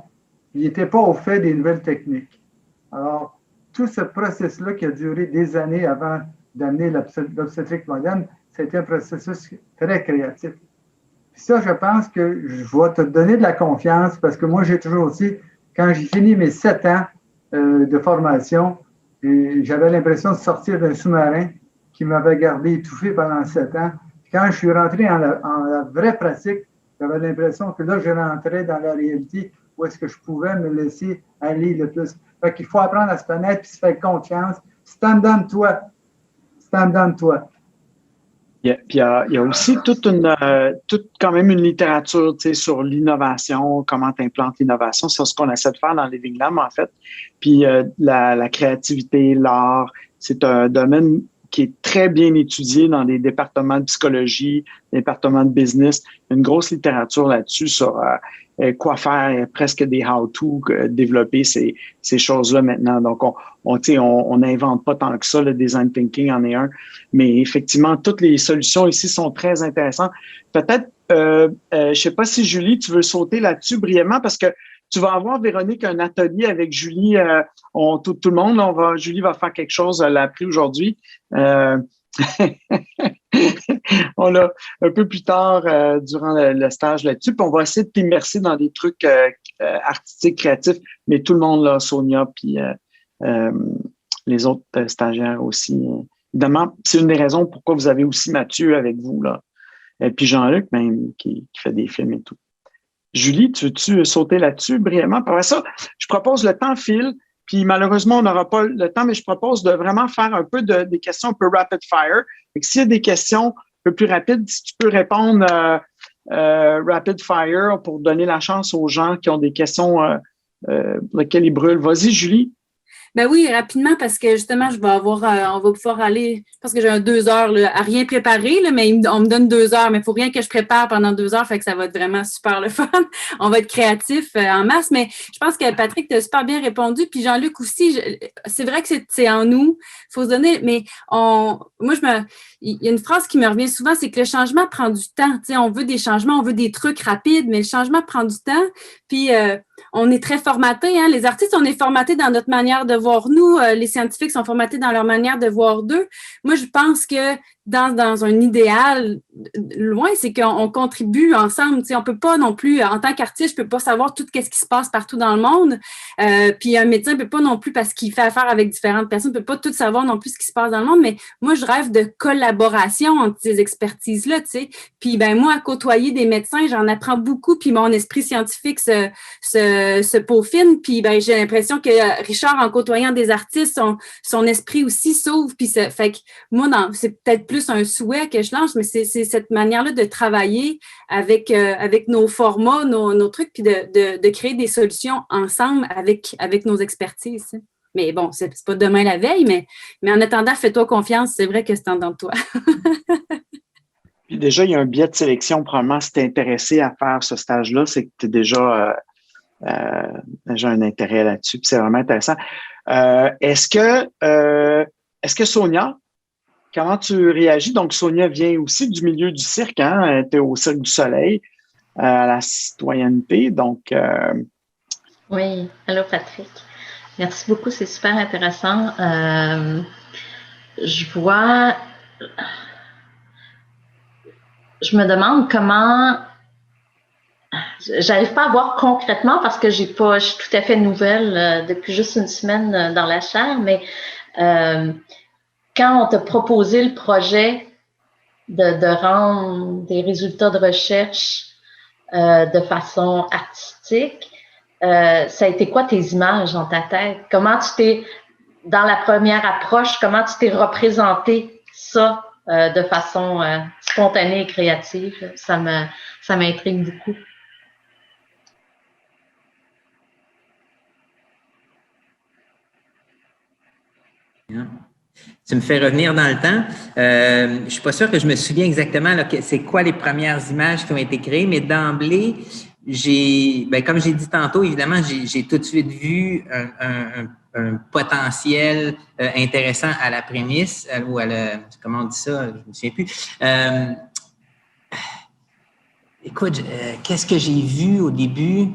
Il n'était pas au fait des nouvelles techniques. Alors, tout ce processus-là qui a duré des années avant d'amener l'obstétrique moderne, c'était un processus très créatif. Puis ça, je pense que je vais te donner de la confiance parce que moi, j'ai toujours aussi, quand j'ai fini mes 7 ans de formation, j'avais l'impression de sortir d'un sous-marin qui m'avait gardé étouffé pendant 7 ans. Puis quand je suis rentré en la vraie pratique, j'avais l'impression que là, je rentrais dans la réalité où est-ce que je pouvais me laisser aller le plus. Fait qu'il faut apprendre à se connaître puis se faire confiance. Stand down toi. Stand down toi. Puis il y a aussi toute quand même une littérature, tu sais, sur l'innovation, comment tu implantes l'innovation. C'est ce qu'on essaie de faire dans Living Lab, en fait. Puis la créativité, l'art, c'est un domaine qui est très bien étudié dans des départements de psychologie, des départements de business. Une grosse littérature là-dessus sur quoi faire, presque des how-to, développer ces choses-là maintenant. Donc, on n'invente pas tant que ça, le design thinking en est un. Mais effectivement, toutes les solutions ici sont très intéressantes. Peut-être, je sais pas si Julie, tu veux sauter là-dessus brièvement parce que tu vas avoir, Véronique, un atelier avec Julie. Tout le monde, Julie va faire quelque chose, elle l'a appris aujourd'hui. On l'a un peu plus tard durant le stage là-dessus, puis on va essayer de t'immerser dans des trucs artistiques, créatifs, mais tout le monde, là, Sonia, puis les autres stagiaires aussi. Évidemment, c'est une des raisons pourquoi vous avez aussi Mathieu avec vous, là. Et puis Jean-Luc, même, qui fait des films et tout. Julie, tu veux-tu sauter là-dessus brièvement? Après ça, je propose le temps file, puis malheureusement, on n'aura pas le temps, mais je propose de vraiment faire un peu des questions un peu rapid fire. S'il y a des questions un peu plus rapides, si tu peux répondre rapid fire pour donner la chance aux gens qui ont des questions pour lesquelles ils brûlent. Vas-y, Julie. Ben oui, rapidement, parce que justement, je vais avoir, on va pouvoir aller, parce que j'ai 2 heures là, à rien préparer, là, mais on me donne 2 heures, mais il faut rien que je prépare pendant 2 heures, fait que ça va être vraiment super le fun. On va être créatif en masse, mais je pense que Patrick t'a super bien répondu, puis Jean-Luc aussi, c'est vrai que c'est en nous, il faut se donner, mais il y a une phrase qui me revient souvent, c'est que le changement prend du temps. Tu sais, on veut des changements, on veut des trucs rapides, mais le changement prend du temps, puis on est très formaté, hein. Les artistes, on est formatés dans notre manière de voir nous. Les scientifiques sont formatés dans leur manière de voir d'eux. Moi, je pense que dans un idéal, loin, c'est qu'on contribue ensemble. Tu sais, on peut pas non plus, en tant qu'artiste, je peux pas savoir tout ce qui se passe partout dans le monde. Puis un médecin peut pas non plus, parce qu'il fait affaire avec différentes personnes, peut pas tout savoir non plus ce qui se passe dans le monde. Mais moi, je rêve de collaboration entre ces expertises-là, tu sais. Puis ben moi, à côtoyer des médecins, j'en apprends beaucoup. Puis mon esprit scientifique se peaufine. Puis ben j'ai l'impression que Richard, en côtoyant des artistes, son esprit aussi s'ouvre. Puis fait que moi, c'est peut-être plus un souhait que je lance, mais c'est cette manière-là de travailler avec nos formats, nos trucs, puis de créer des solutions ensemble avec nos expertises. Mais bon, c'est pas demain la veille, mais en attendant, fais-toi confiance, c'est vrai que c'est en dedans de toi. Puis déjà, il y a un biais de sélection, probablement, si tu es intéressé à faire ce stage-là, c'est que tu as déjà un intérêt là-dessus, puis c'est vraiment intéressant. Est-ce que Sonia, comment tu réagis? Donc, Sonia vient aussi du milieu du cirque, hein? Elle était au Cirque du Soleil, à la citoyenneté. Donc, Oui, allô Patrick. Merci beaucoup, c'est super intéressant. Je me demande comment. J'arrive pas à voir concrètement parce que je suis tout à fait nouvelle depuis juste une semaine dans la chaire, mais quand on t'a proposé le projet de rendre des résultats de recherche de façon artistique, ça a été quoi tes images dans ta tête? Comment dans la première approche, comment tu t'es représenté ça de façon spontanée et créative? Ça m'intrigue beaucoup. Yeah. Tu me fais revenir dans le temps. Je ne suis pas sûr que je me souviens exactement c'est quoi les premières images qui ont été créées, mais d'emblée, comme j'ai dit tantôt, évidemment, j'ai tout de suite vu un potentiel intéressant à la prémisse, ou comment on dit ça, je ne me souviens plus. Écoute, qu'est-ce que j'ai vu au début?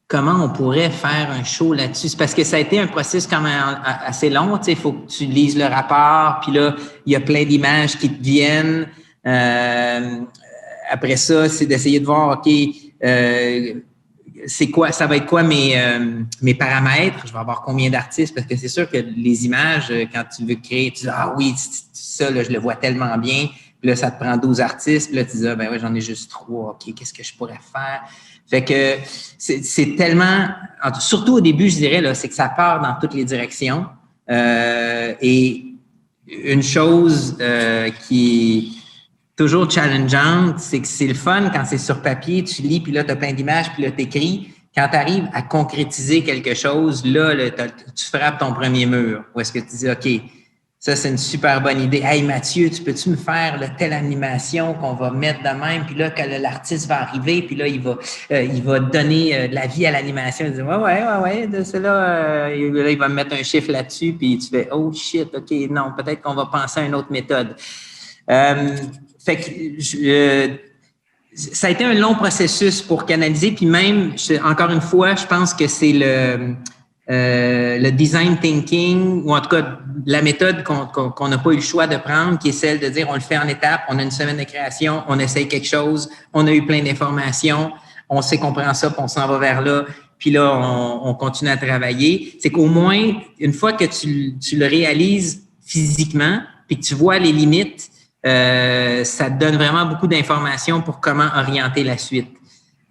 Comment on pourrait faire un show là-dessus? C'est parce que ça a été un processus quand même assez long. Tu sais, il faut que tu lises le rapport, puis là, il y a plein d'images qui te viennent. Après ça, c'est d'essayer de voir, OK, c'est quoi, ça va être quoi mes paramètres? Je vais avoir combien d'artistes? Parce que c'est sûr que les images, quand tu veux créer, tu dis, ah oui, ça, là, je le vois tellement bien. Puis là, ça te prend 12 artistes. Puis là, tu dis, ben oui, j'en ai juste 3. OK, qu'est-ce que je pourrais faire? Fait que c'est tellement, surtout au début, je dirais, là, c'est que ça part dans toutes les directions. Et une chose qui est toujours challengeante, c'est que c'est le fun quand c'est sur papier, tu lis, puis là, tu as plein d'images, puis là, tu écris. Quand tu arrives à concrétiser quelque chose, là, tu frappes ton premier mur. Où est-ce que tu dis, OK, ça, c'est une super bonne idée. Hey, Mathieu, peux-tu me faire telle animation qu'on va mettre de même? Puis là, quand l'artiste va arriver, puis là, il va donner de la vie à l'animation. Il dit, ouais, de cela, là, il va me mettre un chiffre là-dessus, puis tu fais, oh shit, OK, non, peut-être qu'on va penser à une autre méthode. Fait que ça a été un long processus pour canaliser, puis même, encore une fois, je pense que c'est le design thinking, ou en tout cas la méthode qu'on n'a pas eu le choix de prendre, qui est celle de dire on le fait en étapes, on a une semaine de création, on essaye quelque chose, on a eu plein d'informations, on sait qu'on prend ça, puis on s'en va vers là, puis là, on continue à travailler. C'est qu'au moins, une fois que tu le réalises physiquement, puis que tu vois les limites, ça te donne vraiment beaucoup d'informations pour comment orienter la suite.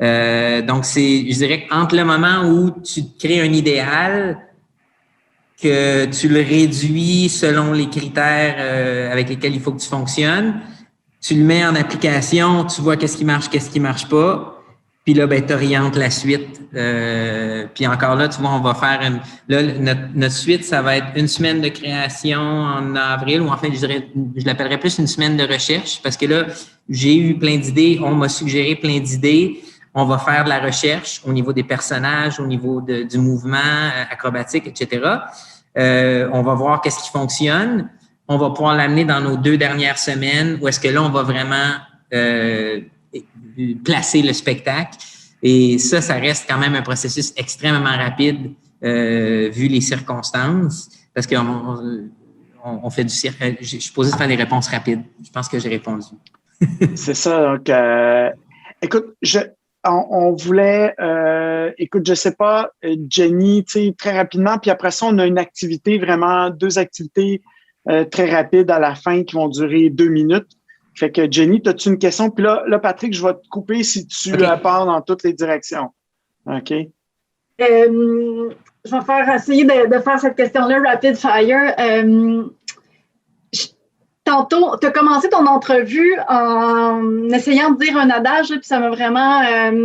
Donc, je dirais qu'entre le moment où tu crées un idéal, que tu le réduis selon les critères avec lesquels il faut que tu fonctionnes, tu le mets en application, tu vois qu'est-ce qui marche pas, Puis là, ben, tu orientes la suite. Puis encore là, tu vois, on va faire notre suite, ça va être une semaine de création en avril, ou en fait, je l'appellerais plus une semaine de recherche, parce que là, j'ai eu plein d'idées, on m'a suggéré plein d'idées. On va faire de la recherche au niveau des personnages, au niveau du mouvement acrobatique, etc. On va voir qu'est-ce qui fonctionne. On va pouvoir l'amener dans nos 2 dernières semaines, où est-ce que là, on va vraiment placer le spectacle. Et ça reste quand même un processus extrêmement rapide vu les circonstances, parce qu'on fait du cirque. Je suis posé de faire des réponses rapides. Je pense que j'ai répondu. C'est ça. Donc, écoute, on voulait, écoute, je sais pas, Jenny, tu sais, très rapidement, puis après ça, on a une activité, vraiment 2 activités très rapides à la fin qui vont durer 2 minutes. Fait que Jenny, as-tu une question? Puis là, Patrick, je vais te couper si tu pars dans toutes les directions. OK? Je vais essayer de faire cette question-là rapid fire. Tantôt, tu as commencé ton entrevue en essayant de dire un adage, puis ça m'a vraiment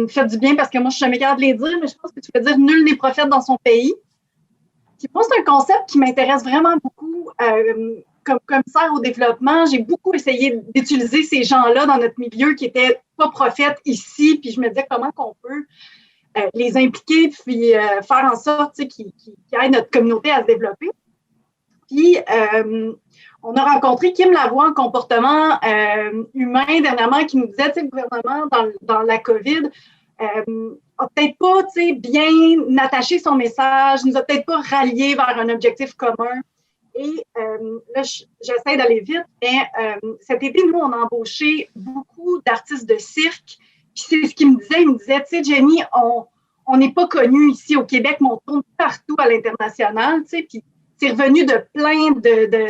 fait du bien parce que moi, je suis jamais capable de les dire, mais je pense que tu veux dire « Nul n'est prophète dans son pays ». Puis moi, c'est un concept qui m'intéresse vraiment beaucoup. Comme commissaire au développement, j'ai beaucoup essayé d'utiliser ces gens-là dans notre milieu qui n'étaient pas prophètes ici, puis je me disais comment qu'on peut les impliquer puis faire en sorte qu'ils aident notre communauté à se développer. Puis, on a rencontré Kim Lavoie en comportement humain dernièrement qui nous disait, tu sais, le gouvernement dans la COVID a peut-être pas, tu sais, bien attaché son message, nous a peut-être pas rallié vers un objectif commun. Et là, j'essaie d'aller vite, mais cet été, nous, on a embauché beaucoup d'artistes de cirque. Puis c'est ce qu'il me disait. Il me disait, tu sais, Jenny, on n'est pas connus ici au Québec, mais on tourne partout à l'international, tu sais. Puis c'est revenu de plein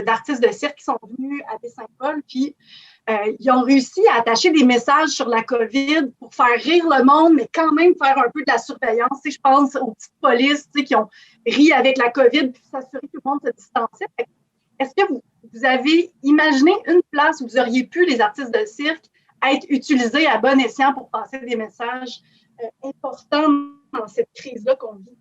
d'artistes de cirque qui sont venus à Baie-Saint-Paul. Puis ils ont réussi à attacher des messages sur la COVID pour faire rire le monde, mais quand même faire un peu de la surveillance. Tu sais, je pense aux petites polices, tu sais, qui ont ri avec la COVID puis s'assurer que tout le monde se distançait. Est-ce que vous avez imaginé une place où vous auriez pu, les artistes de cirque, être utilisés à bon escient pour passer des messages importants dans cette crise-là qu'on vit?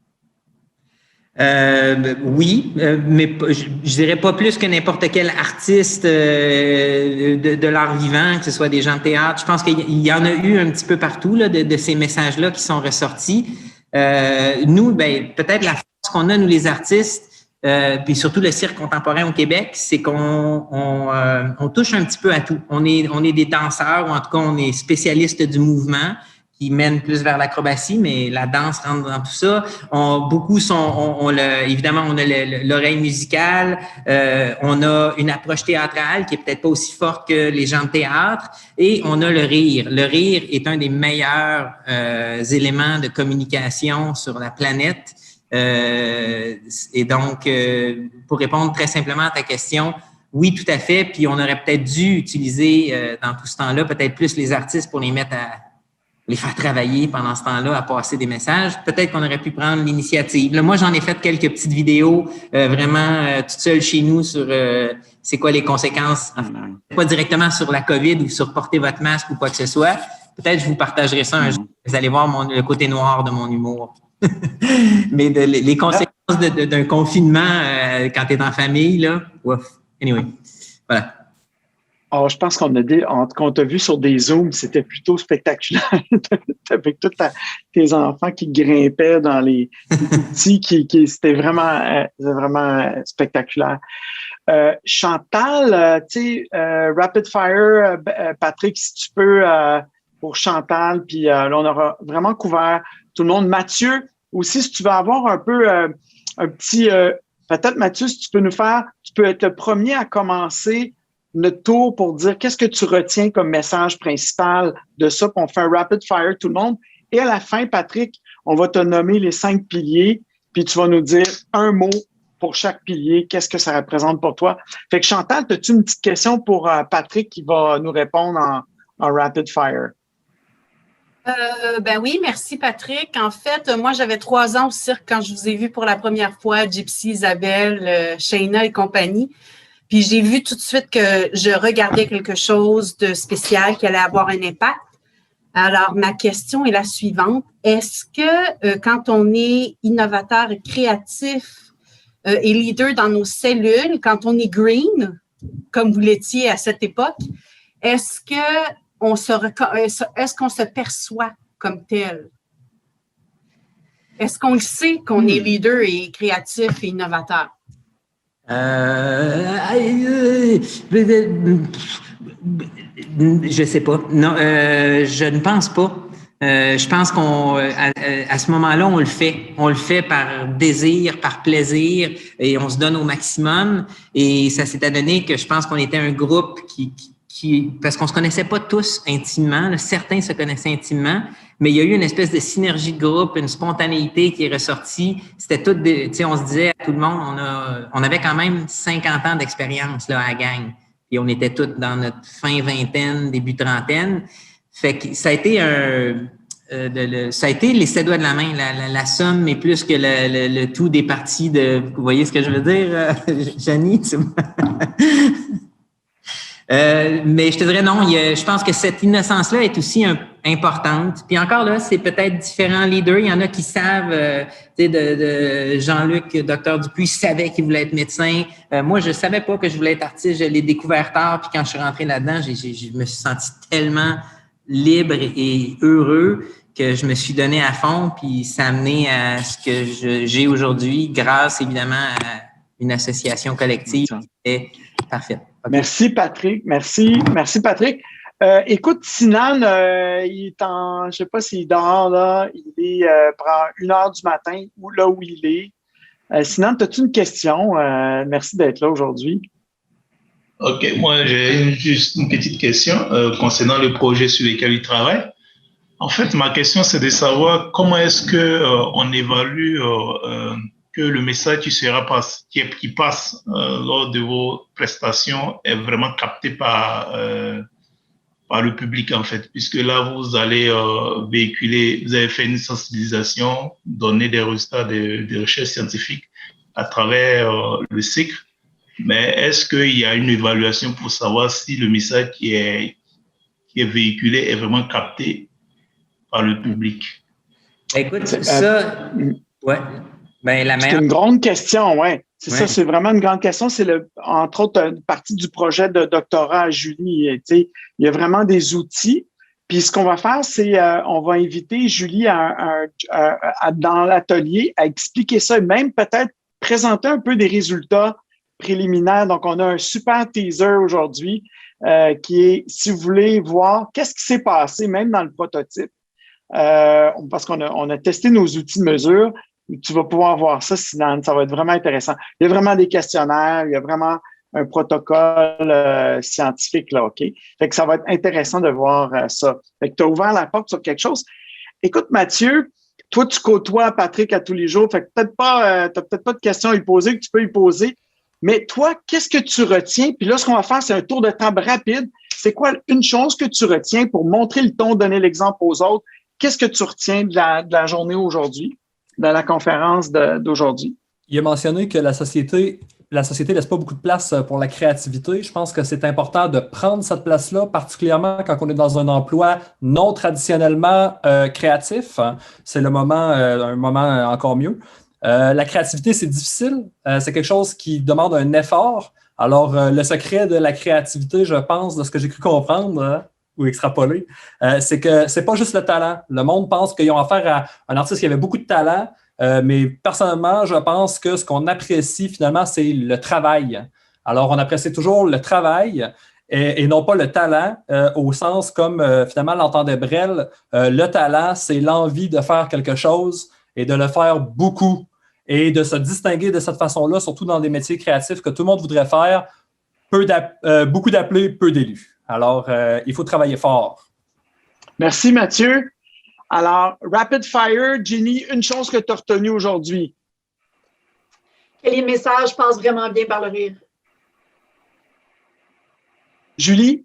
Oui, mais je dirais pas plus que n'importe quel artiste de l'art vivant, que ce soit des gens de théâtre. Je pense qu'il y en a eu un petit peu partout là, de ces messages-là qui sont ressortis. Nous, ben peut-être la force qu'on a, nous les artistes, puis surtout le cirque contemporain au Québec, c'est qu'on touche un petit peu à tout. On est des danseurs, ou en tout cas, on est spécialistes du mouvement, qui mène plus vers l'acrobatie, mais la danse rentre dans tout ça. Évidemment, on a l'oreille musicale, on a une approche théâtrale qui est peut-être pas aussi forte que les gens de théâtre, et on a le rire. Le rire est un des meilleurs éléments de communication sur la planète. Et donc, pour répondre très simplement à ta question, oui, tout à fait. Puis on aurait peut-être dû utiliser dans tout ce temps-là peut-être plus les artistes pour les faire travailler pendant ce temps-là à passer des messages. Peut-être qu'on aurait pu prendre l'initiative. Là, moi, j'en ai fait quelques petites vidéos toute seule chez nous sur c'est quoi les conséquences, enfin, pas directement sur la COVID ou sur porter votre masque ou quoi que ce soit. Peut-être je vous partagerai ça un jour. Vous allez voir le côté noir de mon humour. Mais les conséquences d'un confinement quand tu es en famille, là, ouf. Anyway, voilà. Oh, je pense qu'on t'a vu sur des Zooms, c'était plutôt spectaculaire. Avec tous tes enfants qui grimpaient dans les petits, c'était vraiment spectaculaire. Chantal, tu sais, Rapid Fire, Patrick, si tu peux, pour Chantal, puis là, on aura vraiment couvert tout le monde. Mathieu, aussi, si tu veux avoir un peu un petit... peut-être, Mathieu, si tu peux tu peux être le premier à commencer notre tour pour dire qu'est-ce que tu retiens comme message principal de ça, puis on fait un rapid fire tout le monde. Et à la fin, Patrick, on va te nommer les 5 piliers, puis tu vas nous dire un mot pour chaque pilier, qu'est-ce que ça représente pour toi. Fait que Chantal, as-tu une petite question pour Patrick qui va nous répondre en rapid fire? Ben oui, merci Patrick. En fait, moi, j'avais 3 ans au cirque quand je vous ai vu pour la première fois, Gypsy, Isabelle, Shayna et compagnie. Puis j'ai vu tout de suite que je regardais quelque chose de spécial qui allait avoir un impact. Alors, ma question est la suivante. Est-ce que quand on est innovateur, créatif et leader dans nos cellules, quand on est green, comme vous l'étiez à cette époque, est-ce qu'on se perçoit comme tel? Est-ce qu'on le sait qu'on est leader et créatif et innovateur? Je sais pas. Non, je ne pense pas. Je pense à ce moment-là, on le fait. On le fait par désir, par plaisir, et on se donne au maximum. Et ça s'est adonné que je pense qu'on était un groupe parce qu'on se connaissait pas tous intimement. Là, certains se connaissaient intimement, mais il y a eu une espèce de synergie de groupe, une spontanéité qui est ressortie. C'était tout, tu sais, on se disait à tout le monde, on avait quand même 50 ans d'expérience là à la gang. Et on était tous dans notre fin vingtaine, début trentaine. Fait que ça a été ça a été les 7 doigts de la main. La somme est plus que le tout des parties de. Vous voyez ce que je veux dire, Janie? Mais je te dirais non, je pense que cette innocence-là est aussi importante. Puis encore là, c'est peut-être différents leaders. Il y en a qui savent, tu sais, de Jean-Luc, docteur Dupuis, savait qu'il voulait être médecin. Moi, je savais pas que je voulais être artiste. Je l'ai découvert tard. Puis quand je suis rentré là-dedans, je me suis senti tellement libre et heureux que je me suis donné à fond. Puis ça a amené à ce que j'ai aujourd'hui, grâce évidemment à une association collective qui est parfaite. Okay. Merci, Patrick. Merci, Patrick. Écoute, Sinan, il est je sais pas s'il est dehors, là. Il est prend 1h du matin, là où il est. Sinan, as-tu une question? Merci d'être là aujourd'hui. OK. Moi, j'ai juste une petite question concernant le projet sur lequel il travaille. En fait, ma question, c'est de savoir comment est-ce qu'on évalue que le message qui passe lors de vos prestations est vraiment capté par le public, en fait, puisque là, vous allez véhiculer, vous avez fait une sensibilisation, donner des résultats de recherche scientifique à travers le cycle, mais est-ce qu'il y a une évaluation pour savoir si le message qui est véhiculé est vraiment capté par le public? Écoute, ça, ouais. Ben, c'est une grande question, oui. C'est ça, c'est vraiment une grande question. C'est entre autres une partie du projet de doctorat à Julie. Tu sais, il y a vraiment des outils. Puis ce qu'on va faire, c'est on va inviter Julie dans l'atelier à expliquer ça et même peut-être présenter un peu des résultats préliminaires. Donc, on a un super teaser aujourd'hui qui est, si vous voulez voir qu'est-ce qui s'est passé, même dans le prototype, parce qu'on a testé nos outils de mesure. Tu vas pouvoir voir ça, Sinan. Ça va être vraiment intéressant. Il y a vraiment des questionnaires, il y a vraiment un protocole scientifique, là, OK? Fait que ça va être intéressant de voir ça. Fait que tu as ouvert la porte sur quelque chose. Écoute, Mathieu, toi, tu côtoies Patrick à tous les jours. Fait que t'as peut-être pas de questions à lui poser, que tu peux lui poser. Mais toi, qu'est-ce que tu retiens? Puis là, ce qu'on va faire, c'est un tour de table rapide. C'est quoi une chose que tu retiens pour montrer le ton, donner l'exemple aux autres? Qu'est-ce que tu retiens de la journée aujourd'hui? Dans la conférence d'aujourd'hui? Il a mentionné que la société laisse pas beaucoup de place pour la créativité. Je pense que c'est important de prendre cette place-là, particulièrement quand on est dans un emploi non traditionnellement créatif. C'est un moment encore mieux. La créativité, c'est difficile. C'est quelque chose qui demande un effort. Alors, le secret de la créativité, je pense, de ce que j'ai cru comprendre, ou extrapoler, c'est que c'est pas juste le talent. Le monde pense qu'ils ont affaire à un artiste qui avait beaucoup de talent, mais personnellement, je pense que ce qu'on apprécie finalement, c'est le travail. Alors, on apprécie toujours le travail et non pas le talent, au sens comme finalement l'entendait Brel, le talent, c'est l'envie de faire quelque chose et de le faire beaucoup et de se distinguer de cette façon-là, surtout dans des métiers créatifs que tout le monde voudrait faire, beaucoup d'appelés, peu d'élus. Alors, il faut travailler fort. Merci, Mathieu. Alors, Rapid Fire, Ginny, une chose que tu as retenue aujourd'hui. Que les messages passent vraiment bien par le rire. Julie?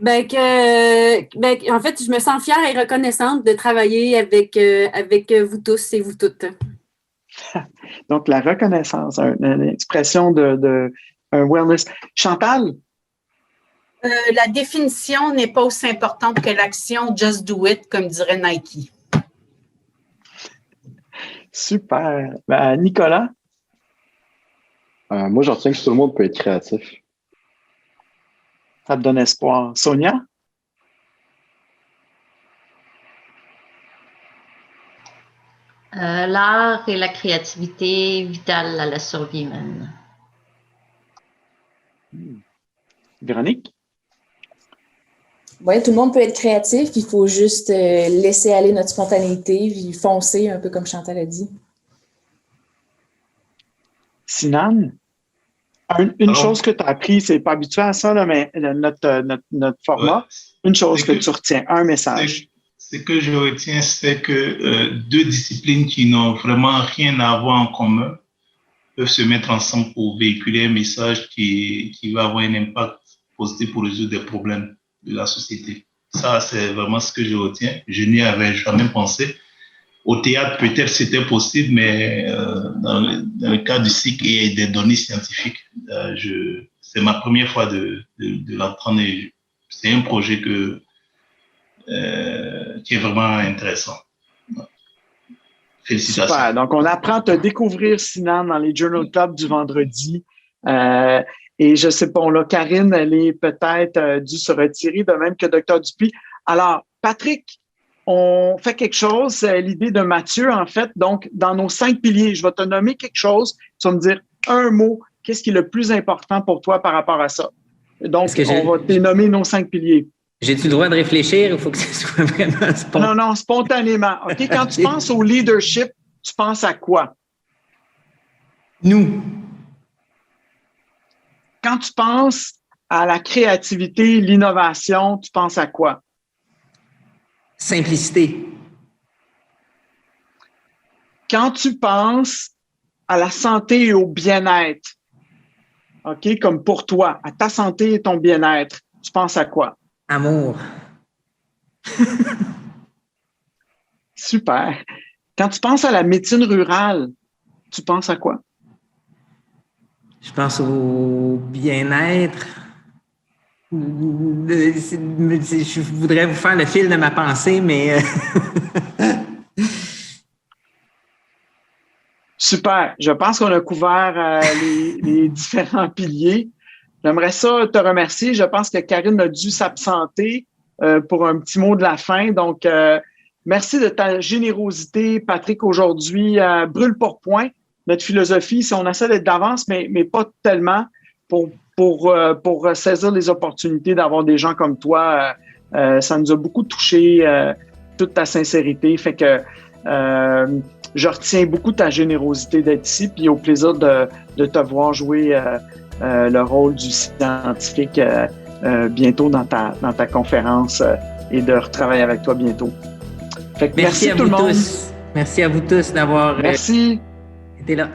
En fait, je me sens fière et reconnaissante de travailler avec vous tous et vous toutes. Donc, la reconnaissance, une expression de un wellness. Chantal? La définition n'est pas aussi importante que l'action. Just do it, comme dirait Nike. Super. Ben, Nicolas? Moi, je retiens que tout le monde peut être créatif. Ça te donne espoir. Sonia? L'art et la créativité vitale à la survie humaine. Véronique? Oui, tout le monde peut être créatif, il faut juste laisser aller notre spontanéité, puis foncer, un peu comme Chantal a dit. Sinan? Une chose que tu as appris, c'est pas habitué à ça, là, mais notre format, une chose que tu retiens, un message. Ce que je retiens, c'est que deux disciplines qui n'ont vraiment rien à voir en commun peuvent se mettre ensemble pour véhiculer un message qui va avoir un impact positif pour résoudre des problèmes de la société. Ça, c'est vraiment ce que je retiens. Je n'y avais jamais pensé. Au théâtre, peut-être c'était possible, mais dans le cas du cycle et des données scientifiques, c'est ma première fois de l'entendre. C'est un projet qui est vraiment intéressant. Félicitations. Super. Donc, on apprend à te découvrir, Sinan, dans les Journal Club du vendredi. Et je sais pas, là, Karine, elle est peut-être due se retirer, de même que Dr. Dupuis. Alors, Patrick, on fait quelque chose, c'est l'idée de Mathieu, en fait. Donc, dans nos 5 piliers, je vais te nommer quelque chose. Tu vas me dire un mot. Qu'est-ce qui est le plus important pour toi par rapport à ça? Donc, on va te nommer nos 5 piliers. J'ai-tu le droit de réfléchir? Il faut que ce soit vraiment spontané. Non, spontanément. OK? Quand tu penses au leadership, tu penses à quoi? Nous. Quand tu penses à la créativité, l'innovation, tu penses à quoi? Simplicité. Quand tu penses à la santé et au bien-être, OK, comme pour toi, à ta santé et ton bien-être, tu penses à quoi? Amour. Super. Quand tu penses à la médecine rurale, tu penses à quoi? Je pense au bien-être. Je voudrais vous faire le fil de ma pensée, mais... Super. Je pense qu'on a couvert les différents piliers. J'aimerais ça te remercier. Je pense que Karine a dû s'absenter pour un petit mot de la fin. Donc, merci de ta générosité, Patrick, aujourd'hui. Brûle pour point. Notre philosophie, c'est on essaie d'être d'avance, mais pas tellement pour saisir les opportunités d'avoir des gens comme toi. Ça nous a beaucoup touché, toute ta sincérité. Fait que je retiens beaucoup ta générosité d'être ici, puis au plaisir de te voir jouer le rôle du scientifique bientôt dans ta conférence et de retravailler avec toi bientôt. Fait que merci tout le monde. Merci à vous tous d'avoir été là.